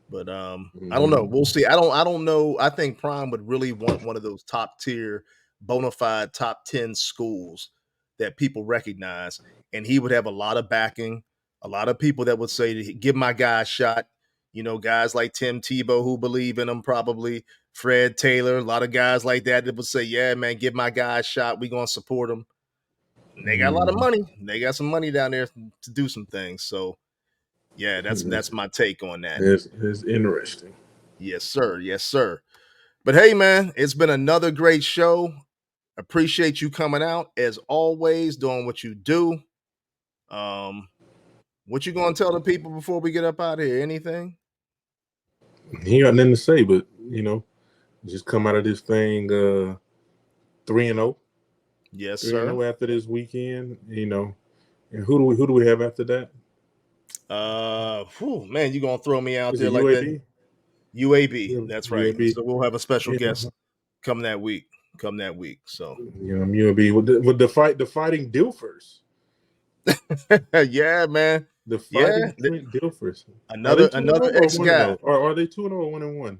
But I don't know. We'll see. I don't know. I think Prime would really want one of those top tier, bona fide top 10 schools that people recognize, and he would have a lot of backing. A lot of people that would say, "Give my guy a shot." Guys like Tim Tebow who believe in him, probably Fred Taylor. A lot of guys like that would say, "Yeah, man, give my guy a shot. We gonna support him." And they got a lot of money. They got some money down there to do some things. So, yeah, that's my take on that. It's interesting. Yes, sir. Yes, sir. But hey, man, it's been another great show. Appreciate you coming out as always, doing what you do. What you gonna tell the people before we get up out of here? Anything? He got nothing to say, but just come out of this thing 3-0. Yes, 3-0 sir. after this weekend. And who do we have after that? Man, you gonna throw me out Is there it like that? UAB? UAB. That's right. UAB. So we'll have a special Yeah. guest come that week. So UAB with the fighting Dilfers. yeah, man. The fighting Trent Dilfers. Are they Another 2-0 or ex guy. 1-0? Or are they 2-0 or 1-1?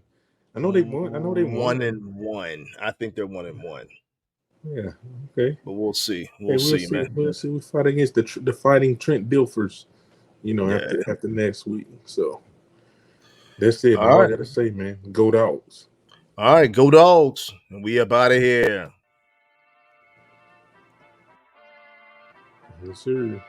I know they won. I know they won. 1-1. I think they're 1-1. Yeah. Okay. But we'll see. We'll see, see. man. We'll see. We fight against the fighting Trent Dilfers. Yeah. After next week. So that's it. All All right. I gotta say, man. Go Dogs. All right, go Dogs. And we up out of here. Yes, sir.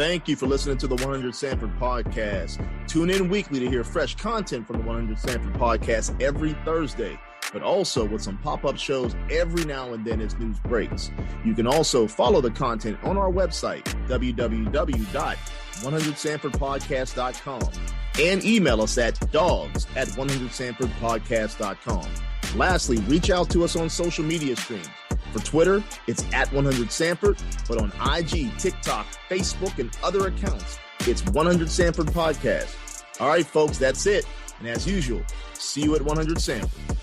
Thank you for listening to the 100 Sanford Podcast. Tune in weekly to hear fresh content from the 100 Sanford Podcast every Thursday, but also with some pop-up shows every now and then as news breaks. You can also follow the content on our website, www.100sanfordpodcast.com, and email us at dogs@100sanfordpodcast.com. Lastly, reach out to us on social media streams. For Twitter, it's @100Sanford, but on IG, TikTok, Facebook, and other accounts, it's 100 Sanford Podcast. All right, folks, that's it. And as usual, see you at 100 Sanford.